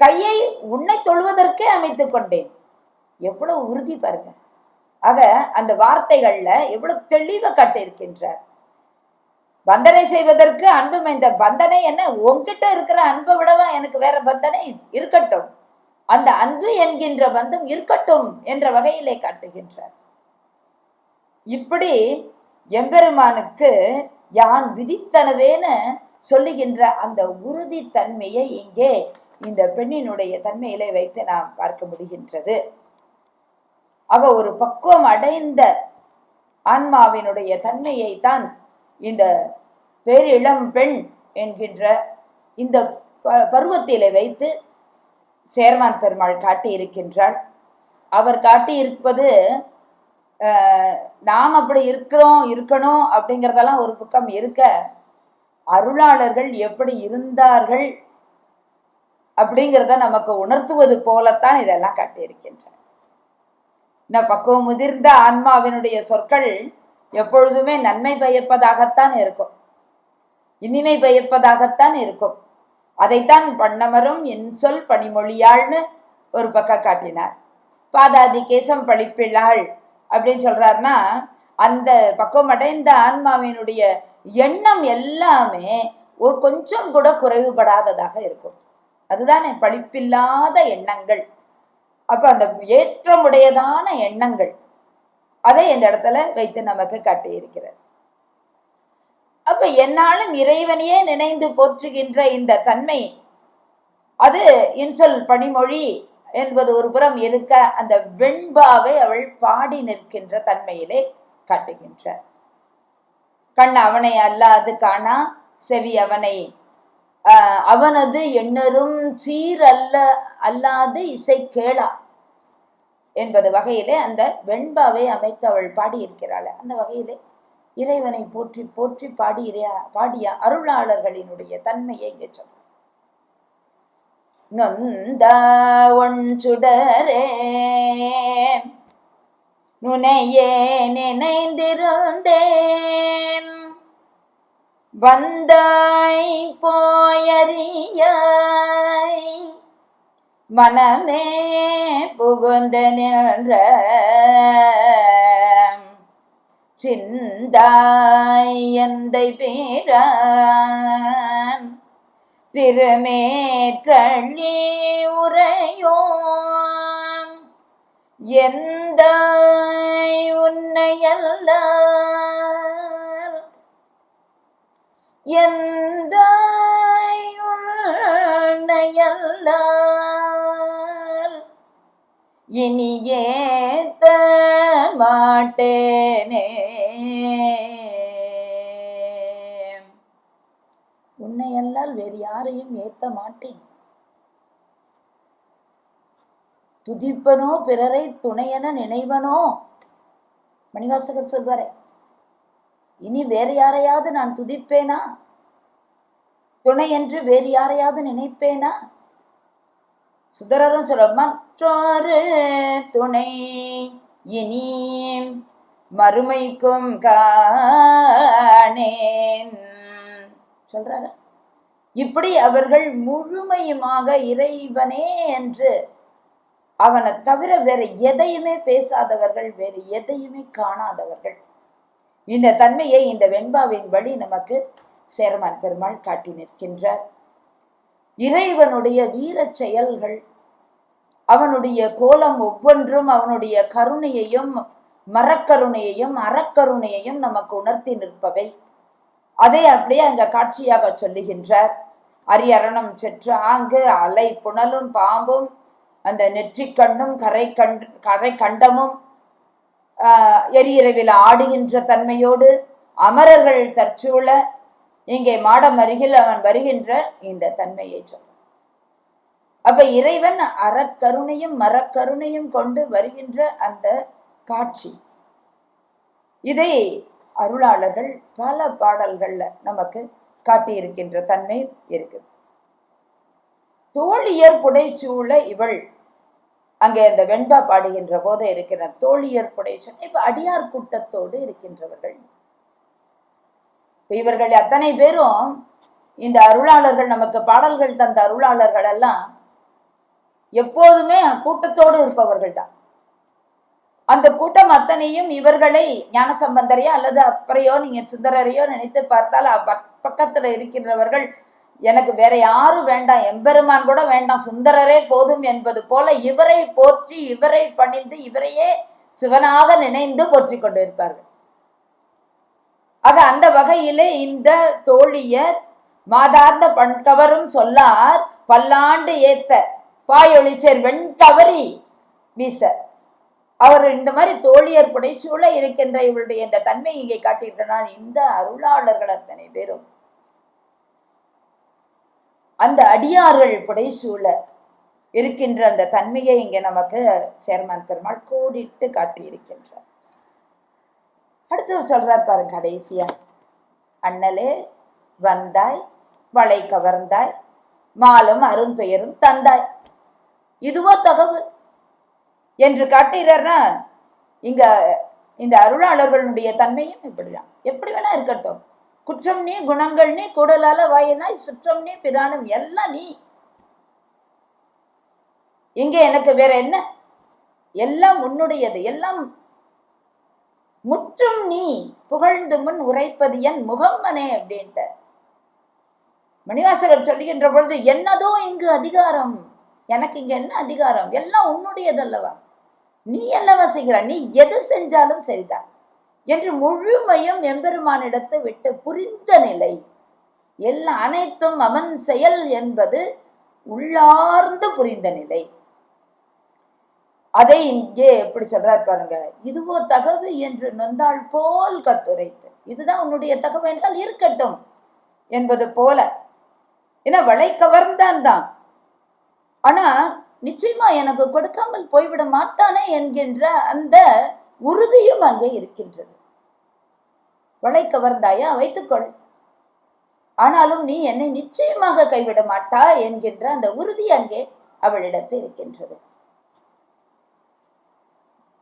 கையை உன்னை தொழுவதற்கே அமைத்துக் கொண்டேன். எவ்வளவு உறுதி பாருங்க. ஆக அந்த வார்த்தைகள்ல எவ்வளவு தெளிவை காட்டியிருக்கின்றார். வந்தனை செய்வதற்கு அன்பும். இந்த பந்தனை என்ன? உன்கிட்ட இருக்கிற அன்பை விடவா எனக்கு வேற பந்தனை இருக்கட்டும், அந்த அன்பு என்கின்ற பந்தம் இருக்கட்டும் என்ற வகையிலே காட்டுகின்றார். இப்படி எம்பெருமானுக்கு யான் விதித்தனவேன்னு சொல்லுகின்ற அந்த உறுதி தன்மையை இங்கே இந்த பெண்ணினுடைய தன்மையிலே வைத்து நாம் பார்க்க முடிகின்றது. ஆக ஒரு பக்குவம் அடைந்த ஆன்மாவினுடைய தன்மையை தான் இந்த பேரிளம் பெண் என்கின்ற இந்த பருவத்திலே வைத்து சேர்மான் பெருமாள் காட்டி இருக்கின்றாள். அவர் காட்டி இருப்பது நாம் அப்படி இருக்கணும் அப்படிங்கிறதெல்லாம் ஒரு பக்கம் இருக்க, அருளாளர்கள் எப்படி இருந்தார்கள் அப்படிங்கிறத நமக்கு உணர்த்துவது போலத்தான் இதெல்லாம் காட்டியிருக்கின்றன. பக்குவம் முதிர்ந்த ஆன்மாவினுடைய சொற்கள் எப்பொழுதுமே நன்மை பயப்பதாகத்தான் இருக்கும், இனிமை பயப்பதாகத்தான் இருக்கும். அதைத்தான் பண்ணமரும் இன்சொல் பனிமொழியாள்னு ஒரு பக்கம் காட்டினார். பாதாதி கேசம் பழிப்பிள்ளாள் அப்படின்னு சொல்றாருன்னா, அந்த பக்குவம் அடைந்த ஆன்மாவினுடைய எண்ணம் எல்லாமே ஒரு கொஞ்சம் கூட குறைவுபடாததாக இருக்கும். அதுதானே பழிப்பில்லாத எண்ணங்கள். அப்ப அந்த ஏற்றமுடையதான எண்ணங்கள், அதை இந்த இடத்துல வைத்து நமக்கு காட்டியிருக்கிறார். அப்ப என்னாலும் இறைவனையே நினைந்து போற்றுகின்ற இந்த தன்மை, அது இன்சொல் பணிமொழி என்பது ஒரு புறம் இருக்க, அந்த வெண்பாவை அவள் பாடி நிற்கின்ற தன்மையிலே காட்டுகின்றார். கண் அவனை அல்லாது காணா, செவி அவனை அவனது எண்ணரும் சீர் அல்லாது இசை கேளா என்பது வகையிலே அந்த வெண்பாவை அமைத்து அவள் பாடியிருக்கிறாள். அந்த வகையிலே இறைவனை போற்றி போற்றி பாடிய அருளாளர்களினுடைய தன்மையை இங்கே சொல்ற. நொந்த ஒன் சுடரே நுனையே நினைந்திருந்தேன், வந்தாய் போயறியாய் மனமே புகுந்த நின்ற சிந்தாய் எந்தை பேரான் திருமேற்றள்ளி உரையோன் எந்த உன்னையல்ல எந்த உன்னையல்ல இனி ஏத்த மாட்டேனே. உன்னையல்லால் வேறு யாரையும் ஏத்த மாட்டேன். துதிப்பனோ பிறரை துணையென நினைவனோ. மணிவாசகர் சொல்வாரே, இனி வேறு யாரையாவது நான் துதிப்பேனா, துணை என்று வேறு யாரையாவது நினைப்பேனா? சுந்தரரும் சொல்ற, மற்றொரு துணை இனி மறுமைக்கும் காணேன் சொல்றாரு. இப்படி அவர்கள் முழுமையுமாக இறைவனே என்று அவனை தவிர வேற எதையுமே பேசாதவர்கள், வேறு எதையுமே காணாதவர்கள். இந்த தன்மையை இந்த வெண்பாவின் வழி நமக்கு சேரமான் பெருமாள் காட்டி நிற்கின்றார். இறைவனுடைய வீர செயல்கள், அவனுடைய கோலம் ஒவ்வொன்றும் அவனுடைய கருணையையும் மரக்கருணையையும் அறக்கருணையையும் நமக்கு உணர்த்தி நிற்பவை. அதை அப்படியே அங்க காட்சியாக சொல்லுகின்றார். அரியரணம் செற்று ஆங்கு அலை புனலும் பாம்பும் அந்த நெற்றிக்கண்ணும் கரை கண்டமும் எரியிரவில் ஆடுகின்ற தன்மையோடு அமரர்கள் தற்சூழ இங்கே மாடம் அருகில் அவன் வருகின்ற இந்த தன்மையை சொல்ல. அப்ப இறைவன் அறக்கருணையும் மரக்கருணையும் கொண்டு வருகின்ற அந்த காட்சி, இதை அருளாளர்கள் பல பாடல்கள்ல நமக்கு காட்டியிருக்கின்ற தன்மை இருக்குது. தோழியர் புடைச்சூழ இவள் அங்கே அந்த வெண்பா பாடுகின்ற போது இருக்கிற தோழியர் புடைச்சூழ இப்ப அடியார் கூட்டத்தோடு இருக்கின்றவர்கள். இவர்கள் அத்தனை பேரும் இந்த அருளாளர்கள், நமக்கு பாடல்கள் தந்த அருளாளர்கள் எல்லாம் எப்போதுமே கூட்டத்தோடு இருப்பவர்கள் தான். அந்த கூட்டம் அத்தனையும் இவர்களை ஞானசம்பந்தரையோ அல்லது அப்புறையோ நீங்க சுந்தரரையோ நினைத்து பார்த்தால் பக்கத்துல இருக்கின்றவர்கள் எனக்கு வேற யாரும் வேண்டாம், எம்பெருமான் கூட வேண்டாம், சுந்தரரே போதும் என்பது போல இவரை போற்றி இவரை பணிந்து இவரையே சிவனாக நினைந்து போற்றி கொண்டு இருப்பார்கள். ஆக அந்த வகையிலே இந்த தோழியர் மாதார்ந்த பண்கவரும் சொல்லார் பல்லாண்டு ஏத்த பாயொளி சேர் வெண்கவரி வீச. அவர் இந்த மாதிரி தோழியர் புடைச்சூழ இருக்கின்ற இவருடைய இந்த தன்மை இங்கே காட்டியிருக்கிறார். இந்த அருளாளர்கள் அத்தனை பேரும் அந்த அடியார்கள் புடைசூழ இருக்கின்ற அந்த தன்மையை இங்கே நமக்கு சேர்மான் பெருமாள் கோடிட்டு காட்டியிருக்கின்றார். அடுத்து சொல்றார் பாருங்க கடைசியா, அண்ணலே வந்தாய் வளை கவர்ந்தாய் மாலும் அருந்துயரும் தந்தாய், இதுவோ தகவு என்று காட்டுகிறார்னா இங்க இந்த அருளாளர்களுடைய தன்மையும் இப்படிதான். எப்படி வேணா இருக்கட்டும், குற்றம் நீ குணங்கள் நீ கூடலால வாயினாய் சுற்றம் நீ பிரானும் எல்லாம் நீ, இங்க எனக்கு வேற என்ன, எல்லாம் உன்னுடையது, எல்லாம் முற்றும் நீ புகழ்ந்து முன் உரைப்பது என் முகம்மனே அப்படின்ட்டு மணிவாசகர் சொல்லுகின்ற பொழுது, என்னதோ இங்கு அதிகாரம், எனக்கு இங்க என்ன அதிகாரம், எல்லாம் உன்னுடையதல்லவா, நீ அல்லவா செய்கிறாய், நீ எது செஞ்சாலும் சரிதான் என்று முழுமையும் எம்பெருமானிடத்தை விட்டு புரிந்த நிலை, எல்லாம் அனைத்தும் அவன் செயல் என்பது உள்ளார்ந்து புரிந்த நிலை. அதை இங்கே எப்படி சொல்றார் பாருங்க, இதுவோ தகவு என்று நொந்தாள் போல் கட்டுரைத்து, இதுதான் உன்னுடைய தகவு என்றால் இருக்கட்டும் என்பது போல. ஏன்னா வளை கவர்ந்தான் தான், ஆனா நிச்சயமா எனக்கு கொடுக்காமல் போய்விட மாட்டானே என்கின்ற அந்த உறுதியும் அங்கே இருக்கின்றது. வளை கவர்ந்தாயா வைத்துக்கொள், ஆனாலும் நீ என்னை நிச்சயமாக கைவிட மாட்டா என்கின்ற அந்த உறுதி அங்கே அவளிடத்தில் இருக்கின்றது.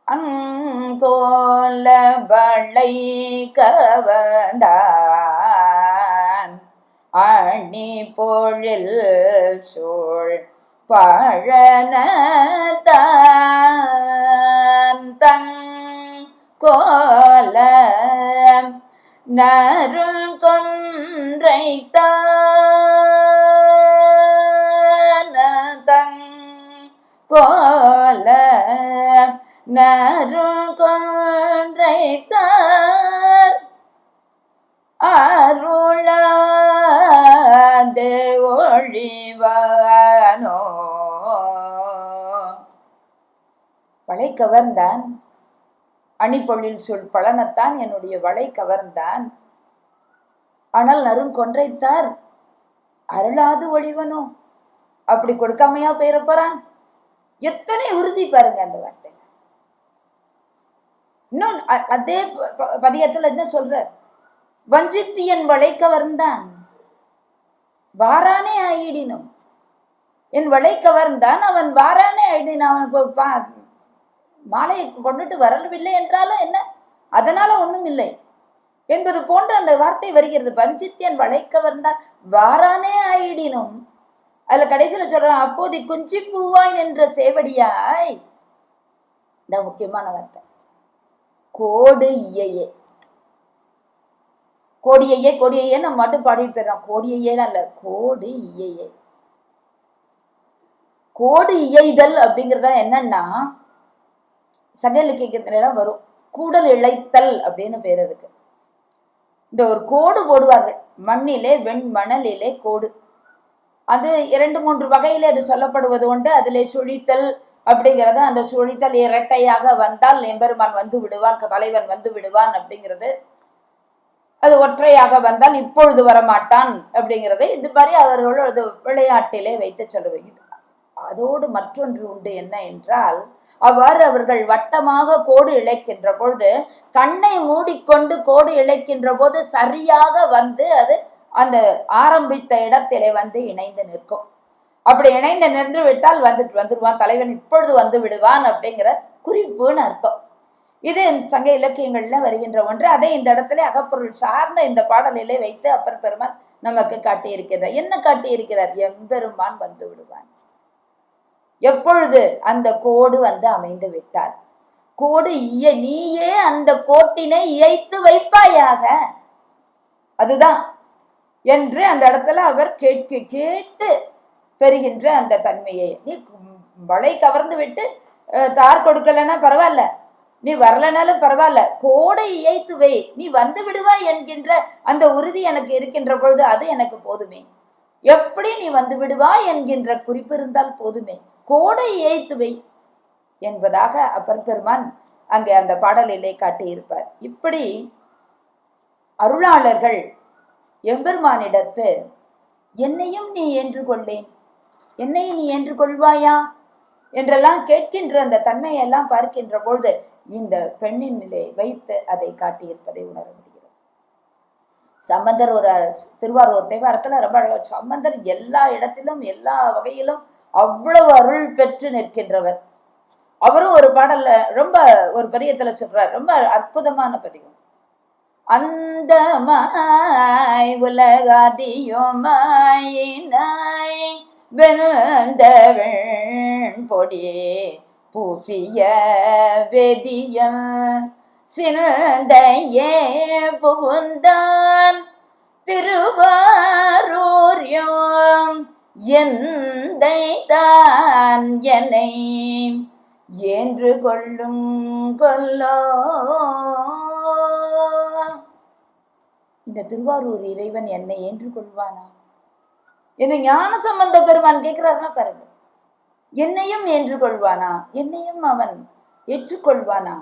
அங்கோல வளை கவர்ந்தான் அணி பொழில் சூழ் பழனத்தான் தங்கோல நறுங்கொன்றைத்தான் தங்கோல நறுங்கொன்றைத்தான் அருளாதே ஒழிவானோ. வளை கவர்ந்தான் அணிப்பொழில் சொல் பழனத்தான் என்னுடைய வளை கவர்ந்தான், ஆனால் நறுங்கொன்றைத்தார் அருளாது ஒழிவனோ, அப்படி கொடுக்காமையா போயிட போறான். எத்தனை உறுதி பாருங்க அந்த வார்த்தை. இன்னும் அதே பதியத்துல என்ன சொல்றார்? வஞ்சித்தியன் வளைக்க வந்தான் வாரானே ஆயிடினும், என் வளைக்க வந்தான் அவன் வாரானே ஆயிடினான். அவன் மாலையை கொண்டுட்டு வரவில்லை என்றாலும் என்ன, அதனால ஒண்ணும் இல்லை என்பது போன்ற அந்த வார்த்தை வருகிறது. வஞ்சித்தியன் வளைக்க வந்தான் வாரானே ஆயிடினும். அதுல கடைசியில சொல்றான், அப்போது குஞ்சி பூவாய் நின்ற சேவடியாய். இந்த முக்கியமான வார்த்தை, கோடு இயையே. கோடியையே கோடியையே நம்ம மட்டும் பாடிட்டு போயிடறோம். கோடியையே அல்ல, கோடு இயையே. கோடு இயைதல் அப்படிங்கிறதா என்னன்னா, சங்க இலக்கியத்துல வரும். கூடல் இழைத்தல் அப்படின்னு பேர் அதுக்கு. இந்த ஒரு கோடு போடுவார்கள், மண்ணிலே வெண்மணலிலே கோடு. அது 2-3 வகையில அது சொல்லப்படுவது உண்டு. அதிலே சுழித்தல் அப்படிங்கிறது, அந்த சுழித்தல் இரட்டையாக வந்தால் எம்பெருமான் வந்து விடுவான், தலைவன் வந்து விடுவான் அப்படிங்கிறது. அது ஒற்றையாக வந்தால் இப்பொழுது வரமாட்டான் அப்படிங்கிறது. இது மாதிரி அவர்கள் அது விளையாட்டிலே வைத்து சொல்லுவது. அதோடு மற்றொன்று உண்டு, என்ன என்றால், அவ்வாறு அவர்கள் வட்டமாக கோடு இழைக்கின்ற பொழுது, கண்ணை மூடிக்கொண்டு கோடு இழைக்கின்ற போது சரியாக வந்து அது அந்த ஆரம்பித்த இடத்திலே வந்து இணைந்து நிற்கும். அப்படி இணைந்து நின்று விட்டால் வந்துடுவான் தலைவன், இப்பொழுது வந்து விடுவான் அப்படிங்கிற குறிப்புன்னு அர்த்தம். இது சங்க இலக்கியங்கள்ல வருகின்ற ஒன்று. அதை இந்த இடத்துல அகப்பொருள் சார்ந்த இந்த பாடலிலே வைத்து அப்பர் பெருமான் நமக்கு காட்டியிருக்கிறார். என்ன காட்டியிருக்கிறார்? எம்பெருமான் வந்து விடுவான் எப்பொழுது அந்த கோடு வந்து அமைந்து விட்டார். கோடு நீயே அந்த கோட்டினை இயைத்து வைப்பாயாக, அதுதான் என்று அந்த இடத்துல அவர் கேட்டு பெறுகின்ற அந்த தன்மையை. நீ வளை கவர்ந்து விட்டு தார் கொடுக்கலன்னா பரவாயில்ல, நீ வரலனாலும் பரவாயில்ல, கோடை இயைத்து வை, நீ வந்து விடுவாய் என்கின்ற அந்த உறுதி எனக்கு இருக்கின்ற பொழுது அது எனக்கு போதுமே. எப்படி நீ வந்து விடுவாய் என்கின்ற குறிப்பு இருந்தால் போதுமே, கோடை இயைத்து வை என்பதாக அப்பர் பெருமான் அங்கே அந்த பாடலிலே காட்டியிருப்பார். இப்படி அருளாளர்கள் எம்பெருமானிடத்து என்னையும் நீ ஏற்று கொள்ளேன், என்னை நீ ஏற்று கொள்வாயா என்றெல்லாம் கேட்கின்ற அந்த தன்மையெல்லாம் பார்க்கின்ற பொழுது இந்த பெண்ணின் நிலை வைத்து அதை காட்டியிருப்பதை உணர முடிகிறது. சம்பந்தர் ஒரு திருவாரூர் தேவாரத்துல ரொம்ப அழகா, சம்பந்தர் எல்லா இடத்திலும் எல்லா வகையிலும் அவ்வளவு அருள் பெற்று நிற்கின்றவர். அவரும் ஒரு பாடல்ல ரொம்ப ஒரு பதியத்துல சொல்றார், ரொம்ப அற்புதமான பதியம். அந்த மாய் உலகாதியுமாயினாய் வெந்த பொடி பூசிய வேதியல் சிந்தையே புகுந்தான் திருவாரூர்யோம் எந்தை தான் என்னை ஏன்று கொள்ளும் கொல்லோ. இந்த திருவாரூர் இறைவன் என்னை ஏன்று கொள்வானா என்று ஞான சம்பந்த பெருமான் கேட்கிறாருன்னா பாருங்க, என்னையும் ஏன்று கொள்வானா, என்னையும் அவன் ஏற்றுக்கொள்வானா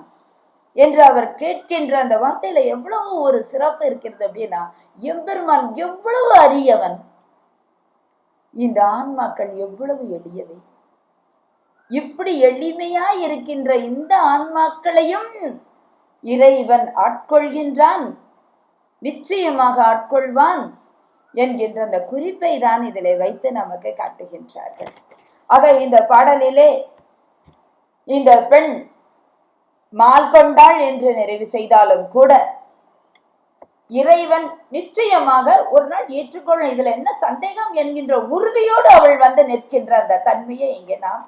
என்று அவர் கேட்கின்ற அந்த வார்த்தையில எவ்வளவு ஒரு சிறப்பு இருக்கிறது. அப்படின்னா எம்பெருமான் எவ்வளவு அரியவன், இந்த ஆன்மாக்கள் எவ்வளவு எளியவை. இப்படி எளிமையா இருக்கின்ற இந்த ஆன்மாக்களையும் இறைவன் ஆட்கொள்கின்றான், நிச்சயமாக ஆட்கொள்வான் என்கின்ற அந்த குறிப்பை தான் இதிலே வைத்து நமக்கு காட்டுகின்றார்கள். ஆக இந்த பாடலிலே இந்த பெண் மால் கொண்டாள் என்று நிறைவு செய்தாலும் கூட இறைவன் நிச்சயமாக ஒரு நாள் ஏற்றுக்கொள்ள, இதுல என்ன சந்தேகம் என்கின்ற உறுதியோடு அவள் வந்து நிற்கின்ற அந்த தன்மையை இங்கே நாம்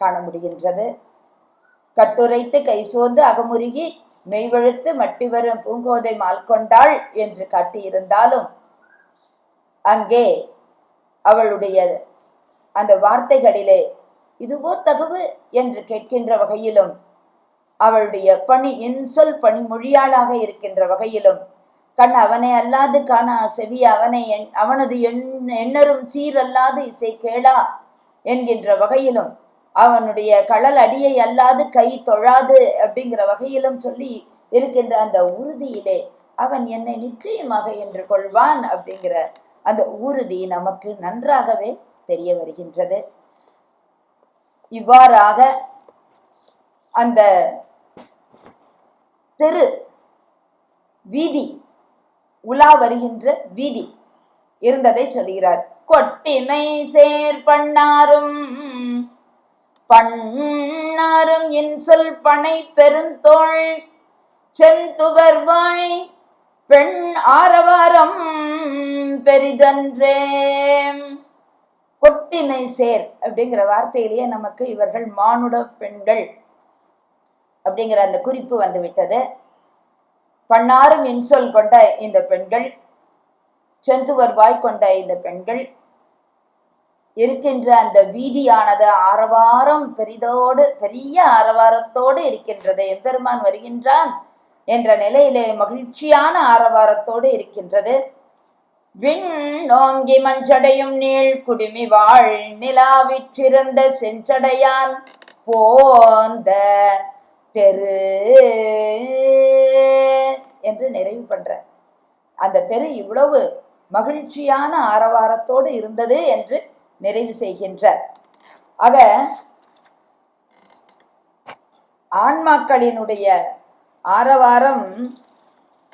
காண முடிகின்றது. கட்டுரைத்து கை சோர்ந்து அகமுருகி மெய்வழுத்து மட்டி வரும் பூங்கோதை மால் கொண்டாள் என்று காட்டியிருந்தாலும் அங்கே அவளுடைய அந்த வார்த்தைகளிலே இதுவோ தகவு என்று கேட்கின்ற வகையிலும், அவளுடைய பணி இன்சொல் பணிமொழியாளாக இருக்கின்ற வகையிலும், கண் அவனை அல்லாது காணா செவி அவனை அவனது எண்ணரும் சீரல்லாது இசை கேளா என்கின்ற வகையிலும், அவனுடைய கடல் அடியை அல்லாது கை தொழாது அப்படிங்கிற வகையிலும் சொல்லி இருக்கின்ற அந்த உறுதியிலே அவன் என்னை நிச்சயமாக என்று கொள்வான் அப்படிங்கிற அந்த உறுதி நமக்கு நன்றாகவே தெரிய வருகின்றது. இவ்வாறாக அந்த தெரு வீதி, உலா வருகின்ற வீதி இருந்ததை சொல்கிறார். கொட்டிமை சேர் பண்ணாரும் பண்ணாரும் இன்சொல் பனை பெருந்தோள் செந்துவர்வாய் பெண் ஆரவாரம் பெரிதன்றே. கொட்டிமை சேர் அப்படிங்கிற வார்த்தையிலேயே நமக்கு இவர்கள் மானுட பெண்கள் அப்படிங்கிற அந்த குறிப்பு வந்து விட்டது. பண்ணாரும் இன்சொல் கொண்ட இந்த பெண்கள், செந்துவர் வாய் கொண்ட இந்த பெண்கள் இருக்கின்ற அந்த வீதியானது ஆரவாரம் பெரிதோடு, பெரிய ஆரவாரத்தோடு இருக்கின்றது. எம்பெருமான் வருகின்றான் என்ற நிலையிலே மகிழ்ச்சியான ஆரவாரத்தோடு இருக்கின்றது. விண் நோங்கி மஞ்சடையும் நீள் குடுமி வாழ் நிலாவிற்றிருந்த செஞ்சடையான் போந்த தெரு என்று நிறைவு பண்ற. அந்த தெரு இவ்வளவு மகிழ்ச்சியான ஆரவாரத்தோடு இருந்தது என்று நிறைவு செய்கின்றார். ஆக ஆன்மாக்களினுடைய ஆரவாரம்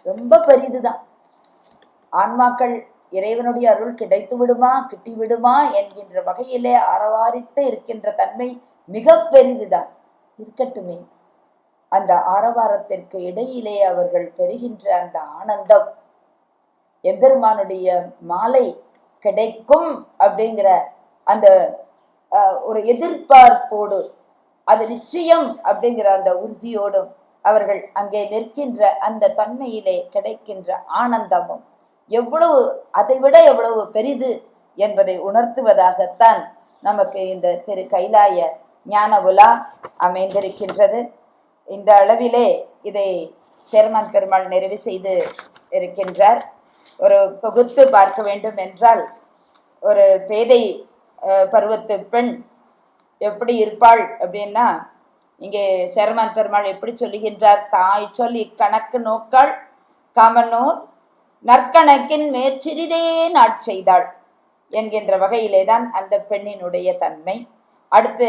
ரொம்ப பெரிதுதான். ஆன்மாக்கள் இறைவனுடைய அருள் கிடைத்து விடுமா, கிட்டி விடுமா என்கின்ற வகையிலே ஆரவாரித்து இருக்கின்ற தன்மை மிக பெரிதுதான். இருக்கட்டுமே, அந்த ஆரவாரத்திற்கு இடையிலே அவர்கள் பெறுகின்ற அந்த ஆனந்தம், எம்பெருமானுடைய மாலை கிடைக்கும் அப்படிங்கிற அந்த ஒரு எதிர்பார்ப்போடு, அது நிச்சயம் அப்படிங்கிற அந்த உறுதியோடும் அவர்கள் அங்கே நிற்கின்ற அந்த தன்மையிலே கிடைக்கின்ற ஆனந்தமும் எவ்வளவு, அதைவிட எவ்வளவு பெரிது என்பதை உணர்த்துவதாகத்தான் நமக்கு இந்த திரு கைலாய ஞான உலா அமைந்திருக்கின்றது. இந்த அளவிலே இதை சேர்மான் பெருமாள் நிறைவு செய்து இருக்கின்றார். ஒரு தொகுத்து பார்க்க வேண்டும் என்றால், ஒரு பேதை பருவத்து பெண் எப்படி இருப்பாள் அப்படின்னா, இங்கே சேர்மான் பெருமாள் எப்படி சொல்லுகின்றார்? தாய் சொல் இக்கணக்கு நோக்காள் காமனோர் நற்கணக்கின் மேற்சிறிதே நாட்செய்தாள் என்கின்ற வகையிலே தான் அந்த பெண்ணினுடைய தன்மை. அடுத்து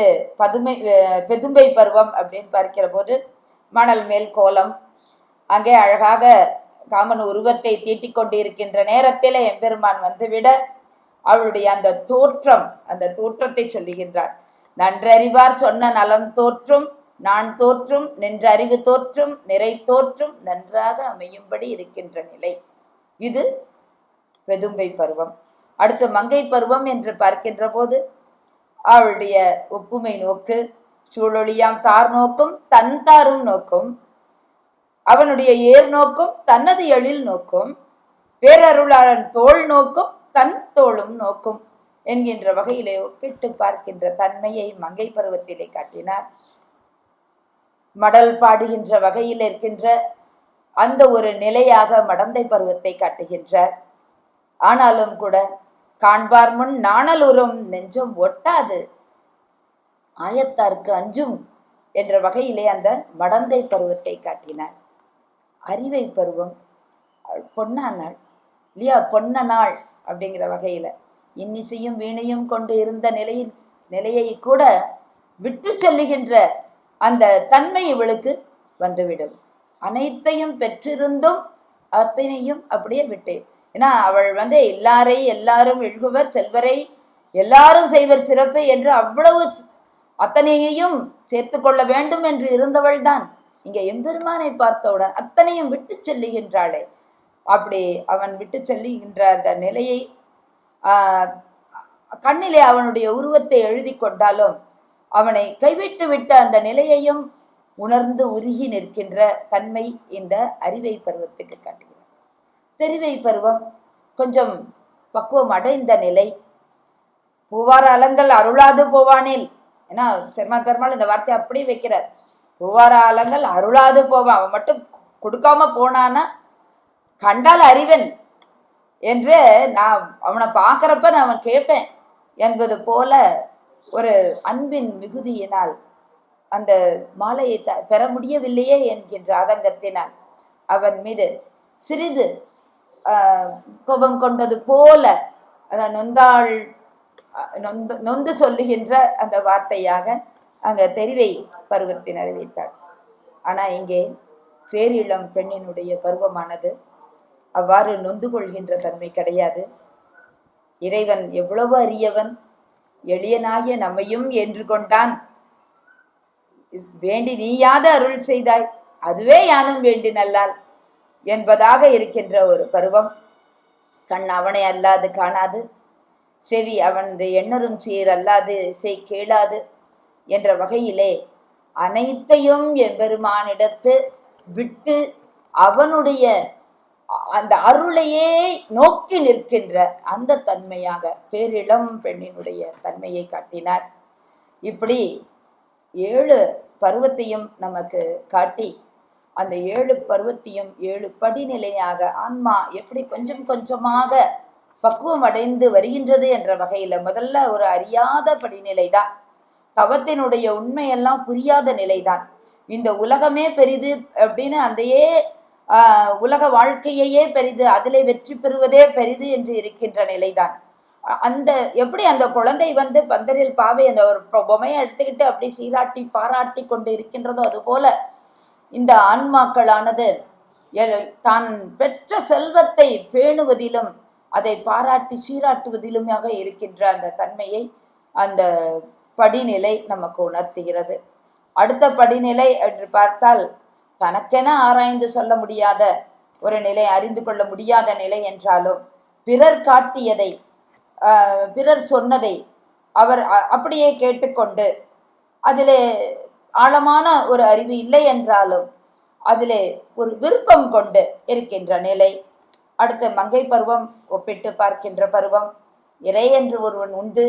பெதும்பை பருவம் அப்படின்னு பார்க்கிற போது, மணல் மேல் கோலம், அங்கே அழகாக காமன் உருவத்தை தீட்டிக் கொண்டிருக்கின்ற நேரத்தில் எம்பெருமான் வந்துவிட அவளுடைய அந்த தோற்றம், அந்த தோற்றத்தை சொல்லுகின்றார். நன்றறிவார் சொன்ன நலன் தோற்றும் நான் தோற்றும் நின்றறிவு தோற்றும் நிறை தோற்றும் நன்றாக அமையும்படி இருக்கின்ற நிலை இது பெதும்பை பருவம். அடுத்து மங்கை பருவம் என்று பார்க்கின்ற போது அவளுடைய ஒப்புமை நோக்கு, சூழொழியாம் தார் நோக்கும் தன் தாரும் நோக்கும், அவனுடைய ஏர் நோக்கும் தனது எழில் நோக்கும், பேரருளாளன் தோள் நோக்கும் தன் தோளும் நோக்கும் என்கின்ற வகையிலே ஒப்பிட்டு பார்க்கின்ற தன்மையை மங்கை பருவத்திலே காட்டினார். மடல் பாடுகின்ற வகையில் இருக்கின்ற அந்த ஒரு நிலையாக மடந்தை பருவத்தை காட்டுகின்றார். ஆனாலும் கூட காண்பார் முன் நாணலுறும் நெஞ்சம் ஒட்டாது ஆயத்தார்க்கு அஞ்சும் என்ற வகையிலே அந்த மடந்தை பருவத்தை காட்டினார். அறிவை பருவம் பொன்னா நாள் இல்லையா, பொன்ன நாள் அப்படிங்கிற வகையில இன்னிசையும் வீணையும் கொண்டு இருந்த நிலையை கூட விட்டு செல்லுகின்ற அந்த தன்மை இவளுக்கு வந்துவிடும். அனைத்தையும் பெற்றிருந்தும் அத்தனையும் அப்படியே விட்டு, ஏன்னா அவள் எல்லாரும் எழுகுவர் செல்வரை எல்லாரும் செய்வர் சிறப்பு என்று அவ்வளவு அத்தனையையும் சேர்த்து கொள்ள வேண்டும் என்று இருந்தவள் தான் இங்க எம்பெருமானை பார்த்தவுடன் அத்தனையும் விட்டு செல்லுகின்றாளே. அப்படி அவன் விட்டு செல்லுகின்ற அந்த நிலையை கண்ணிலே அவனுடைய உருவத்தை எழுதி கொண்டாலும் அவனை கைவிட்டு விட்ட அந்த நிலையையும் உணர்ந்து உருகி நிற்கின்ற தன்மை இந்த அறிவை பருவத்துக்கு காட்டுகிறது. தெரிவை பருவம் கொஞ்சம் பக்குவம் அடைந்த நிலை. பூவார அலங்கள் அருளாது போவானில், ஏன்னா சேர்மான் பெருமாள் இந்த வார்த்தையை அப்படியே வைக்கிறார். பூவார அலங்கள் அருளாது போவான், அவன் மட்டும் கொடுக்காம போனான்னா கண்டால் அறிவன் என்று நான் அவனை பார்க்குறப்ப நான் அவன் கேட்பேன் என்பது போல ஒரு அன்பின் மிகுதியினால் அந்த மாலையை பெற முடியவில்லையே என்கின்ற ஆதங்கத்தினால் அவன் மீது சிறிது கோபம் கொண்டது போல நொந்து சொல்லுகின்ற அந்த வார்த்தையாக அங்க தெரிவை பருவத்தின் அறிவித்தாள். ஆனா இங்கே பேரிளம் பெண்ணினுடைய பருவமானது அவ்வாறு நொந்து கொள்கின்ற தன்மை கிடையாது. இறைவன் எவ்வளவு அரியவன், எளியனாகிய நம்மையும் என்று கொண்டான். வேண்டி நீயாத அருள் செய்தாய், அதுவே யானும் வேண்டி நல்லால் என்பதாக இருக்கின்ற ஒரு பருவம். கண் அவனை அல்லாது காணாது, செவி அவனது எண்ணரும் சீர் அல்லாது இசை கேளாது என்ற வகையிலே அனைத்தையும் எம்பெருமானிடத்து விட்டு அவனுடைய அந்த அருளையே நோக்கி நிற்கின்ற அந்த தன்மையாக பேரிளம் பெண்ணினுடைய தன்மையை காட்டினார். இப்படி 7 பருவத்தையும் நமக்கு காட்டி அந்த 7 பருவத்தையும் 7 படிநிலையாக ஆன்மா எப்படி கொஞ்சம் கொஞ்சமாக பக்குவம் அடைந்து வருகின்றது என்ற வகையில முதல்ல ஒரு அறியாத படிநிலை தான், தவத்தினுடைய உண்மையெல்லாம் புரியாத நிலைதான். இந்த உலகமே பெரிது அப்படின்னு அந்தையே உலக வாழ்க்கையே பெரிது, அதிலே வெற்றி பெறுவதே பெரிது என்று இருக்கின்ற நிலைதான். அந்த எப்படி அந்த குழந்தை பந்தரில் பாவை அந்த ஒரு பொம்மையை எடுத்துக்கிட்டு அப்படி சீராட்டி பாராட்டி கொண்டு இருக்கின்றதோ அதுபோல இந்த ஆன்மாக்களானது தான் பெற்ற செல்வத்தை பேணுவதிலும் அதை பாராட்டி சீராட்டுவதிலுமாக இருக்கின்ற அந்த தன்மையை அந்த படிநிலை நமக்கு உணர்த்துகிறது. அடுத்த படிநிலை என்று பார்த்தால் தனக்கென ஆராய்ந்து சொல்ல முடியாத ஒரு நிலை, அறிந்து கொள்ள முடியாத நிலை என்றாலும் பிறர் காட்டியதை பிறர் சொன்னதை அவர் அப்படியே கேட்டுக்கொண்டு அதிலே ஆழமான ஒரு அறிவு இல்லை என்றாலும் அதிலே ஒரு விருப்பம் கொண்டு இருக்கின்ற நிலை. அடுத்த மங்கை பருவம், ஒப்பிட்டு பார்க்கின்ற பருவம். இறை என்று ஒருவன் உண்டு,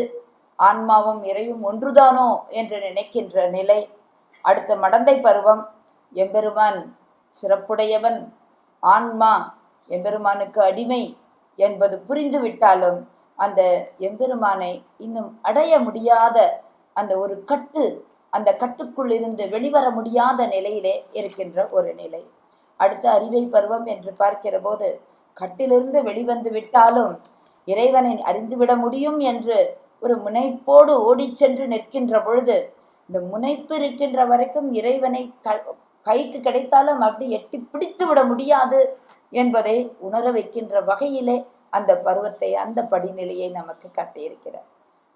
ஆன்மாவும் இறையும் ஒன்றுதானோ என்று நினைக்கின்ற நிலை. அடுத்த மடந்தை பருவம், எம்பெருமான் சிறப்புடையவன், ஆன்மா எம்பெருமானுக்கு அடிமை என்பது புரிந்து விட்டாலும் அந்த எம்பெருமானை இன்னும் அடைய முடியாத அந்த ஒரு கட்டு, அந்த கட்டுக்குள் இருந்து வெளிவர முடியாத நிலையிலே இருக்கின்ற ஒரு நிலை. அடுத்த அறிவை பருவம் என்று பார்க்கிற போது கட்டிலிருந்து வெளிவந்து விட்டாலும் இறைவனை அறிந்துவிட முடியும் என்று ஒரு முனைப்போடு ஓடி சென்று நிற்கின்ற பொழுது இந்த முனைப்பு இருக்கின்ற வரைக்கும் இறைவனை கைக்கு கிடைத்தாலும் அப்படி எட்டி பிடித்து விட முடியாது என்பதை உணர வைக்கின்ற வகையிலே அந்த பருவத்தை, அந்த படிநிலையை நமக்கு காட்டியிருக்கிறார்.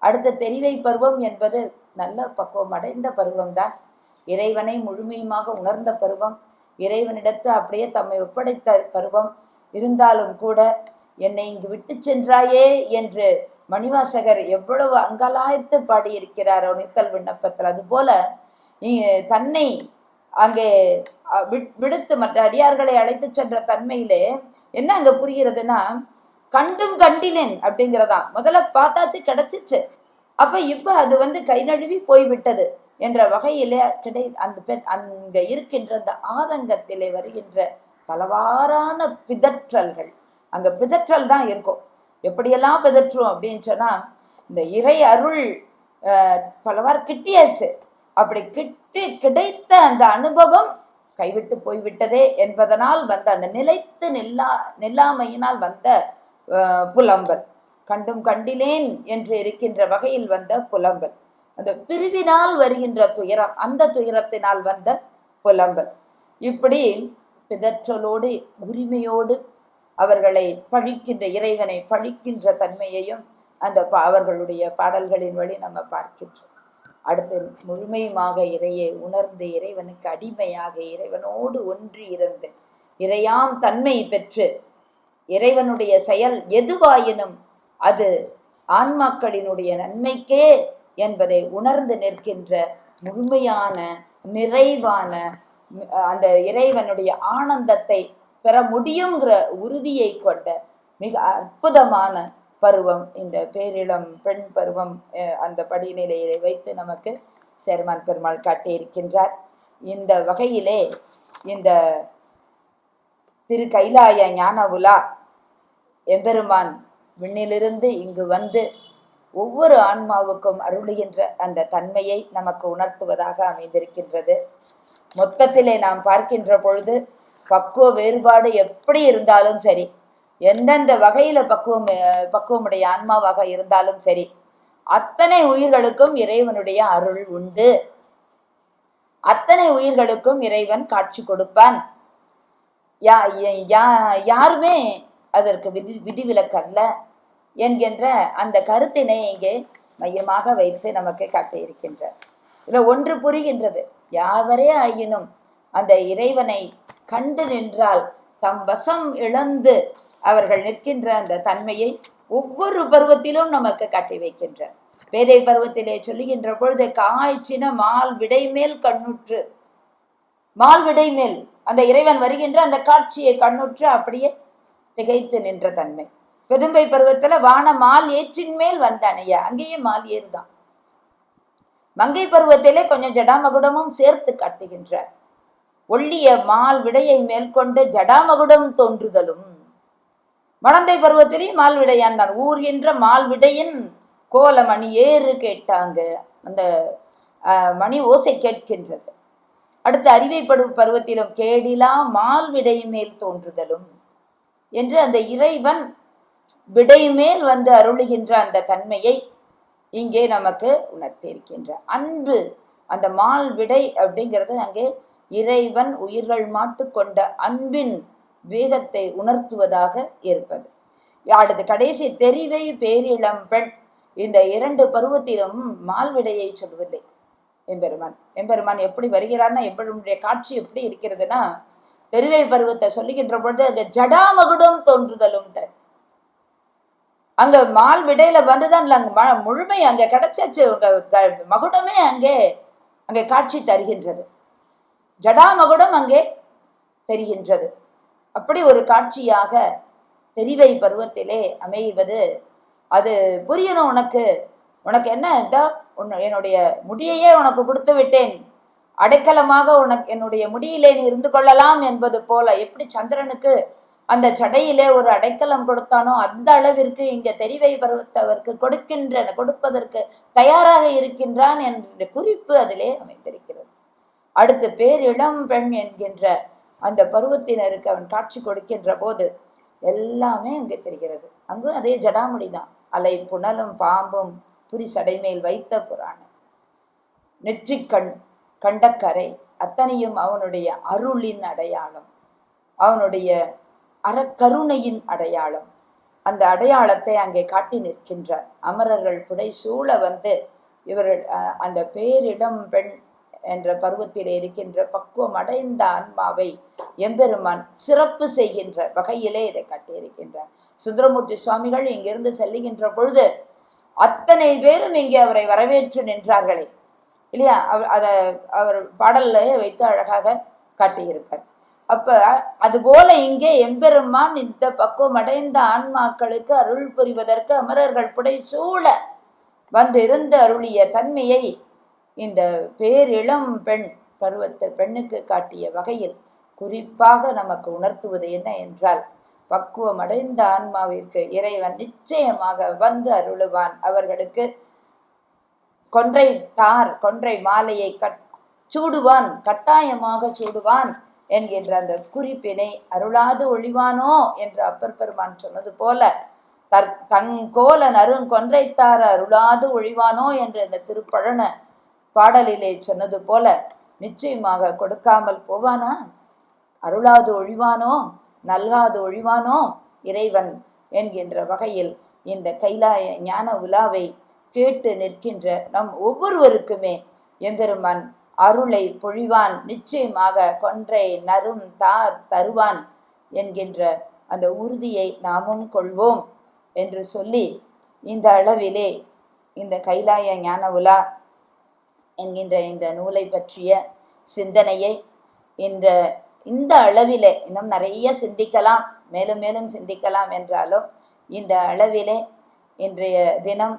அடுத்த தெரிவை பருவம் என்பது நல்ல பக்குவம் அடைந்த பருவம்தான். இறைவனை முழுமையுமாக உணர்ந்த பருவம், இறைவனிடத்து அப்படியே தம்மை ஒப்படைத்த பருவம். இருந்தாலும் கூட என்னை இங்கு விட்டு சென்றாயே என்று மணிவாசகர் எவ்வளவு அங்கலாய்த்து பாடியிருக்கிறாரோ நித்தல் விண்ணப்பத்தில், அதுபோல தன்னை அங்கே விடுத்து மற்ற அடியார்களை அழைத்து சென்ற தன்மையிலே என்ன அங்க புரிகிறதுனா, கண்டும் கண்டிலேன் அப்படிங்கிறதா. முதல்ல பார்த்தாச்சு, கிடைச்சிச்சு, அப்ப இப்ப அது கை நழுவி போய்விட்டது என்ற வகையிலே அங்க இருக்கின்ற அந்த ஆதங்கத்திலே வருகின்ற பலவாறான பிதற்றல்கள், அங்க பிதற்றல் தான் இருக்கும். எப்படியெல்லாம் பிதற்றும் அப்படின்னு சொன்னா, இந்த இறை அருள் பலவாறு கிட்டியாச்சு, அப்படி கிடைத்த அந்த அனுபவம் கைவிட்டு போய்விட்டதே என்பதனால் அந்த நிலைத்து நில்லாமையினால் வந்த புலம்பல், கண்டும் கண்டிலேன் என்று இருக்கின்ற வகையில் வந்த புலம்பல், அந்த பிரிவினால் வருகின்ற துயரம், அந்த துயரத்தினால் வந்த புலம்பல். இப்படி பிதற்றலோடு உரிமையோடு அவர்களை பழிக்கின்ற, இறைவனை பழிக்கின்ற தன்மையையும் அந்த அவர்களுடைய பாடல்களின் வழி நம்ம பார்க்கின்றோம். அடுத்து முழுமையுமாக இறையை உணர்ந்து இறைவனுக்கு அடிமையாக இறைவனோடு ஒன்றி இருந்து இறையாம் தன்மை பெற்று இறைவனுடைய செயல் எதுவாயினும் அது ஆன்மாக்களினுடைய நன்மைக்கே என்பதை உணர்ந்து நிற்கின்ற முழுமையான நிறைவான அந்த இறைவனுடைய ஆனந்தத்தை பெற முடியுங்கிற உறுதியை கொண்ட மிக அற்புதமான பருவம் இந்த பேரிளம் பெண் பருவம். அந்த படிநிலையை வைத்து நமக்கு சேர்மான் பெருமாள் காட்டியிருக்கின்றார். இந்த வகையிலே இந்த திரு கைலாய ஞான உலா எம்பெருமான் விண்ணிலிருந்து இங்கு வந்து ஒவ்வொரு ஆன்மாவுக்கும் அருளுகின்ற அந்த தன்மையை நமக்கு உணர்த்துவதாக அமைந்திருக்கின்றது. மொத்தத்திலே நாம் பார்க்கின்ற பொழுது பக்குவ வேறுபாடு எப்படி இருந்தாலும் சரி, எந்தெந்த வகையில பக்குவமுடைய ஆன்மாவாக இருந்தாலும் சரி, அத்தனை உயிர்களுக்கும் இறைவனுடைய அருள் உண்டு அத்தனை உயிர்களுக்கும் இறைவன் காட்சி கொடுப்பான். யாருமே அதற்கு விதிவிலக்கல்ல என்கின்ற அந்த கருத்தினை இங்கே மையமாக வைத்து நமக்கு காட்டியிருக்கின்றார். இதில் ஒன்று புரிகின்றது, யாவரே ஆயினும் அந்த இறைவனை கண்டு நின்றால் தம் வசம் இழந்து அவர்கள் நிற்கின்ற அந்த தன்மையை ஒவ்வொரு பருவத்திலும் நமக்கு காட்டி வைக்கின்றார். பேதை பருவத்திலே சொல்லுகின்ற பொழுது காய்ச்சின மால் விடைமேல் கண்ணுற்று, மால் விடைமேல் அந்த இறைவன் வருகின்ற அந்த காட்சியை கண்ணுற்று அப்படியே திகைத்து நின்ற தன்மை. பெதும்பை பருவத்துல வான மால் ஏற்றின் மேல் வந்தானையா, அங்கேயே மால் ஏறுதான். மங்கை பருவத்திலே கொஞ்சம் ஜடாமகுடமும் சேர்த்து காட்டுகின்றார். ஒள்ளிய மால் விடையை மேற்கொண்டு ஜடாமகுடம் தோன்றுதலும். மடந்தை பருவத்திலேயும் மால் விடையான் தான். ஊர்கின்ற மால் விடையின் கோல மணி ஏறு கேட்டாங்க, அந்த மணி ஓசை கேட்கின்றது. அடுத்து அறிவை பருவத்திலும் கேடிலா மால் விடை மேல் தோன்றுதலும் என்று அந்த இறைவன் விடை மேல் வந்து அருளுகின்ற அந்த தன்மையை இங்கே நமக்கு உணர்த்தி இருக்கின்ற அன்பு. அந்த மால் விடை அப்படிங்கிறது அங்கே இறைவன் உயிர்கள் மாட்டு கொண்ட அன்பின் வேகத்தை உணர்த்துவதாக இருப்பது. அடுத்து கடைசி தெரிவை பேரிளம் பெண். இந்த இரண்டு பருவத்திலும் மால்விடையை சொல்வதில்லை எம்பெருமான். எம்பெருமான் எப்படி வருகிறார்னா, எம்பெருமானுடைய காட்சி எப்படி இருக்கிறதுனா, தெரிவை பருவத்தை சொல்லுகின்ற பொழுது அங்க ஜடாமகுடம் தோன்றுதலும். அங்க மால் விடையில வந்துதான் அங்க முழுமை அங்க கிடைச்சாச்சு, மகுடமே அங்கே காட்சி தருகின்றது, ஜடாமகுடம் அங்கே தெரிகின்றது. அப்படி ஒரு காட்சியாக தெரிவை பருவத்திலே அமைவது. அது புரியணும் உனக்கு என்ன இதா, என்னுடைய முடியையே உனக்கு கொடுத்து விட்டேன், அடைக்கலமாக உனக்கு என்னுடைய முடியிலே நீ இருந்து கொள்ளலாம் என்பது போல எப்படி சந்திரனுக்கு அந்த சடையிலே ஒரு அடைக்கலம் கொடுத்தானோ அந்த அளவிற்கு இங்க தெரிவை பருவத்தவருக்கு கொடுப்பதற்கு தயாராக இருக்கின்றான் என்ற குறிப்பு அதிலே அமைந்திருக்கிறது. அடுத்து பேரிளம் பெண் என்கின்ற அந்த பருவத்தினருக்கு அவன் காட்சி கொடுக்கின்ற போது எல்லாமே அங்கே தெரிகிறது. அங்கு அதே ஜடாமுடிதான். அலை புனலும் பாம்பும் புரி சடைமேல் வைத்த புராணம், நெற்றிக்கண் கண்டக்கரை அத்தனையும் அவனுடைய அருளின் அடையாளம், அவனுடைய அறக்கருணையின் அடையாளம். அந்த அடையாளத்தை அங்கே காட்டி நிற்கின்றார். அமரர்கள் புடை சூழ வந்து இவர்கள் அந்த பேரிடம் பெண் என்ற பருவத்திலே இருக்கின்ற பக்குவம் அடைந்த ஆன்மாவை எம்பெருமான் சிறப்பு செய்கின்ற வகையிலே இதை காட்டியிருக்கின்றார். சுந்தரமூர்த்தி சுவாமிகள் இங்கிருந்து செல்லுகின்ற பொழுது அத்தனை பேரும் இங்கே அவரை வரவேற்று நின்றார்களே இல்லையா, அவர் பாடல்ல வைத்து அழகாக காட்டியிருப்பார். அப்ப அதுபோல இங்கே எம்பெருமான் இந்த பக்குவம் அடைந்த ஆன்மாக்களுக்கு அருள் புரிவதற்கு அமரர்கள் புடை சூழ வந்து இருந்து அருளிய தன்மையை இந்த பேரிளம் பெண் பருவத்தை பெண்ணுக்கு காட்டிய வகையில் குறிப்பாக நமக்கு உணர்த்துவது என்ன என்றால், பக்குவம் அடைந்த ஆன்மாவிற்கு இறைவன் நிச்சயமாக வந்து அருளுவான். அவர்களுக்கு கொன்றை மாலையை சூடுவான், கட்டாயமாக சூடுவான் என்கின்ற அந்த குறிப்பினை அருளாது ஒழிவானோ என்று அப்பர் பெருமான் சொன்னது போல, தங்கோல நறுங்கொன்றைத்தார அருளாது ஒழிவானோ என்று அந்த திருப்பழன பாடலிலே சொன்னது போல நிச்சயமாக கொடுக்காமல் போவானா, அருளாது ஒழிவானோ, நல்காது ஒழிவானோ இறைவன் என்கின்ற வகையில் இந்த கைலாய ஞான உலாவை கேட்டு நிற்கின்ற நம் ஒவ்வொருவருக்குமே எம்பெருமான் அருளை பொழிவான், நிச்சயமாக கொன்றை நரும் தருவான் என்கின்ற அந்த உறுதியை நாமும் கொள்வோம் என்று சொல்லி, இந்த அளவிலே இந்த கைலாய ஞான உலா என்கின்ற இந்த நூலை பற்றிய சிந்தனையை இந்த அளவிலே இன்னும் நிறைய சிந்திக்கலாம், மேலும் மேலும் சிந்திக்கலாம் என்றாலும் இந்த அளவிலே இன்றைய தினம்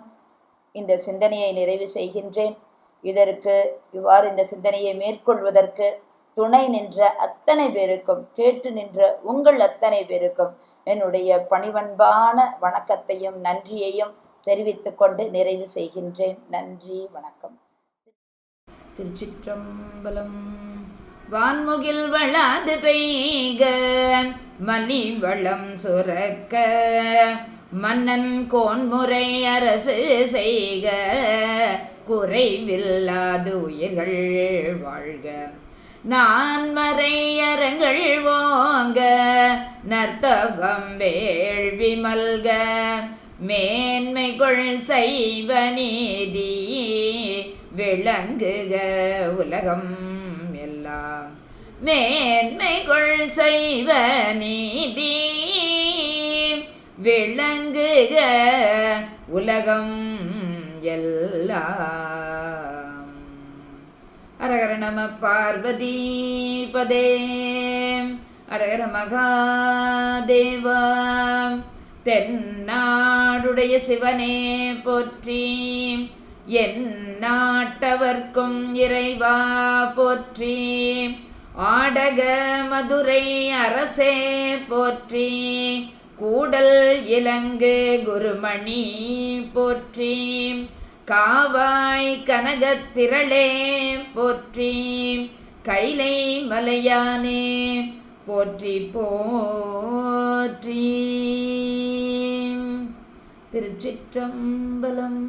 இந்த சிந்தனையை நிறைவு செய்கின்றேன். இதற்கு இவ்வாறு இந்த சிந்தனையை மேற்கொள்வதற்கு துணை நின்ற அத்தனை பேருக்கும், கேட்டு நின்ற உங்கள் அத்தனை பேருக்கும் என்னுடைய பணிவன்பான வணக்கத்தையும் நன்றியையும் தெரிவித்துக் கொண்டு நிறைவு செய்கின்றேன். நன்றி, வணக்கம். திருச்சிற்றம்பலம். வான்முகில் வளாது பெய்க மலி வளம் சுரக்க மன்னன் கோன்முறை அரசு செய்க, குறைவில்லாது உயிர்கள் வாழ்க. நான்மறை அறங்கள் ஓங்க, நர்த்தவம் வேள்வி மல்க. மேன்மைகொள் சைவ நீதி விளங்குக உலகம் எல்லாம். மேன்மைகொள் சைவ நீதி விளங்குக உலகம் எல்லாம். அரகர நம பார்வதி பதே, அரகர மகாதேவா. தென்னாடுடைய சிவனே போற்றி, என் நாட்டவர்க்கும் இறைவா போற்றி. ஆடக மதுரை அரசே போற்றி, கூடல் இலங்கு குருமணி போற்றி. காவாய் கனகத்திரளே போற்றி, கைலை மலையானே போற்றி போற்றி. திருச்சிற்றம்பலம்.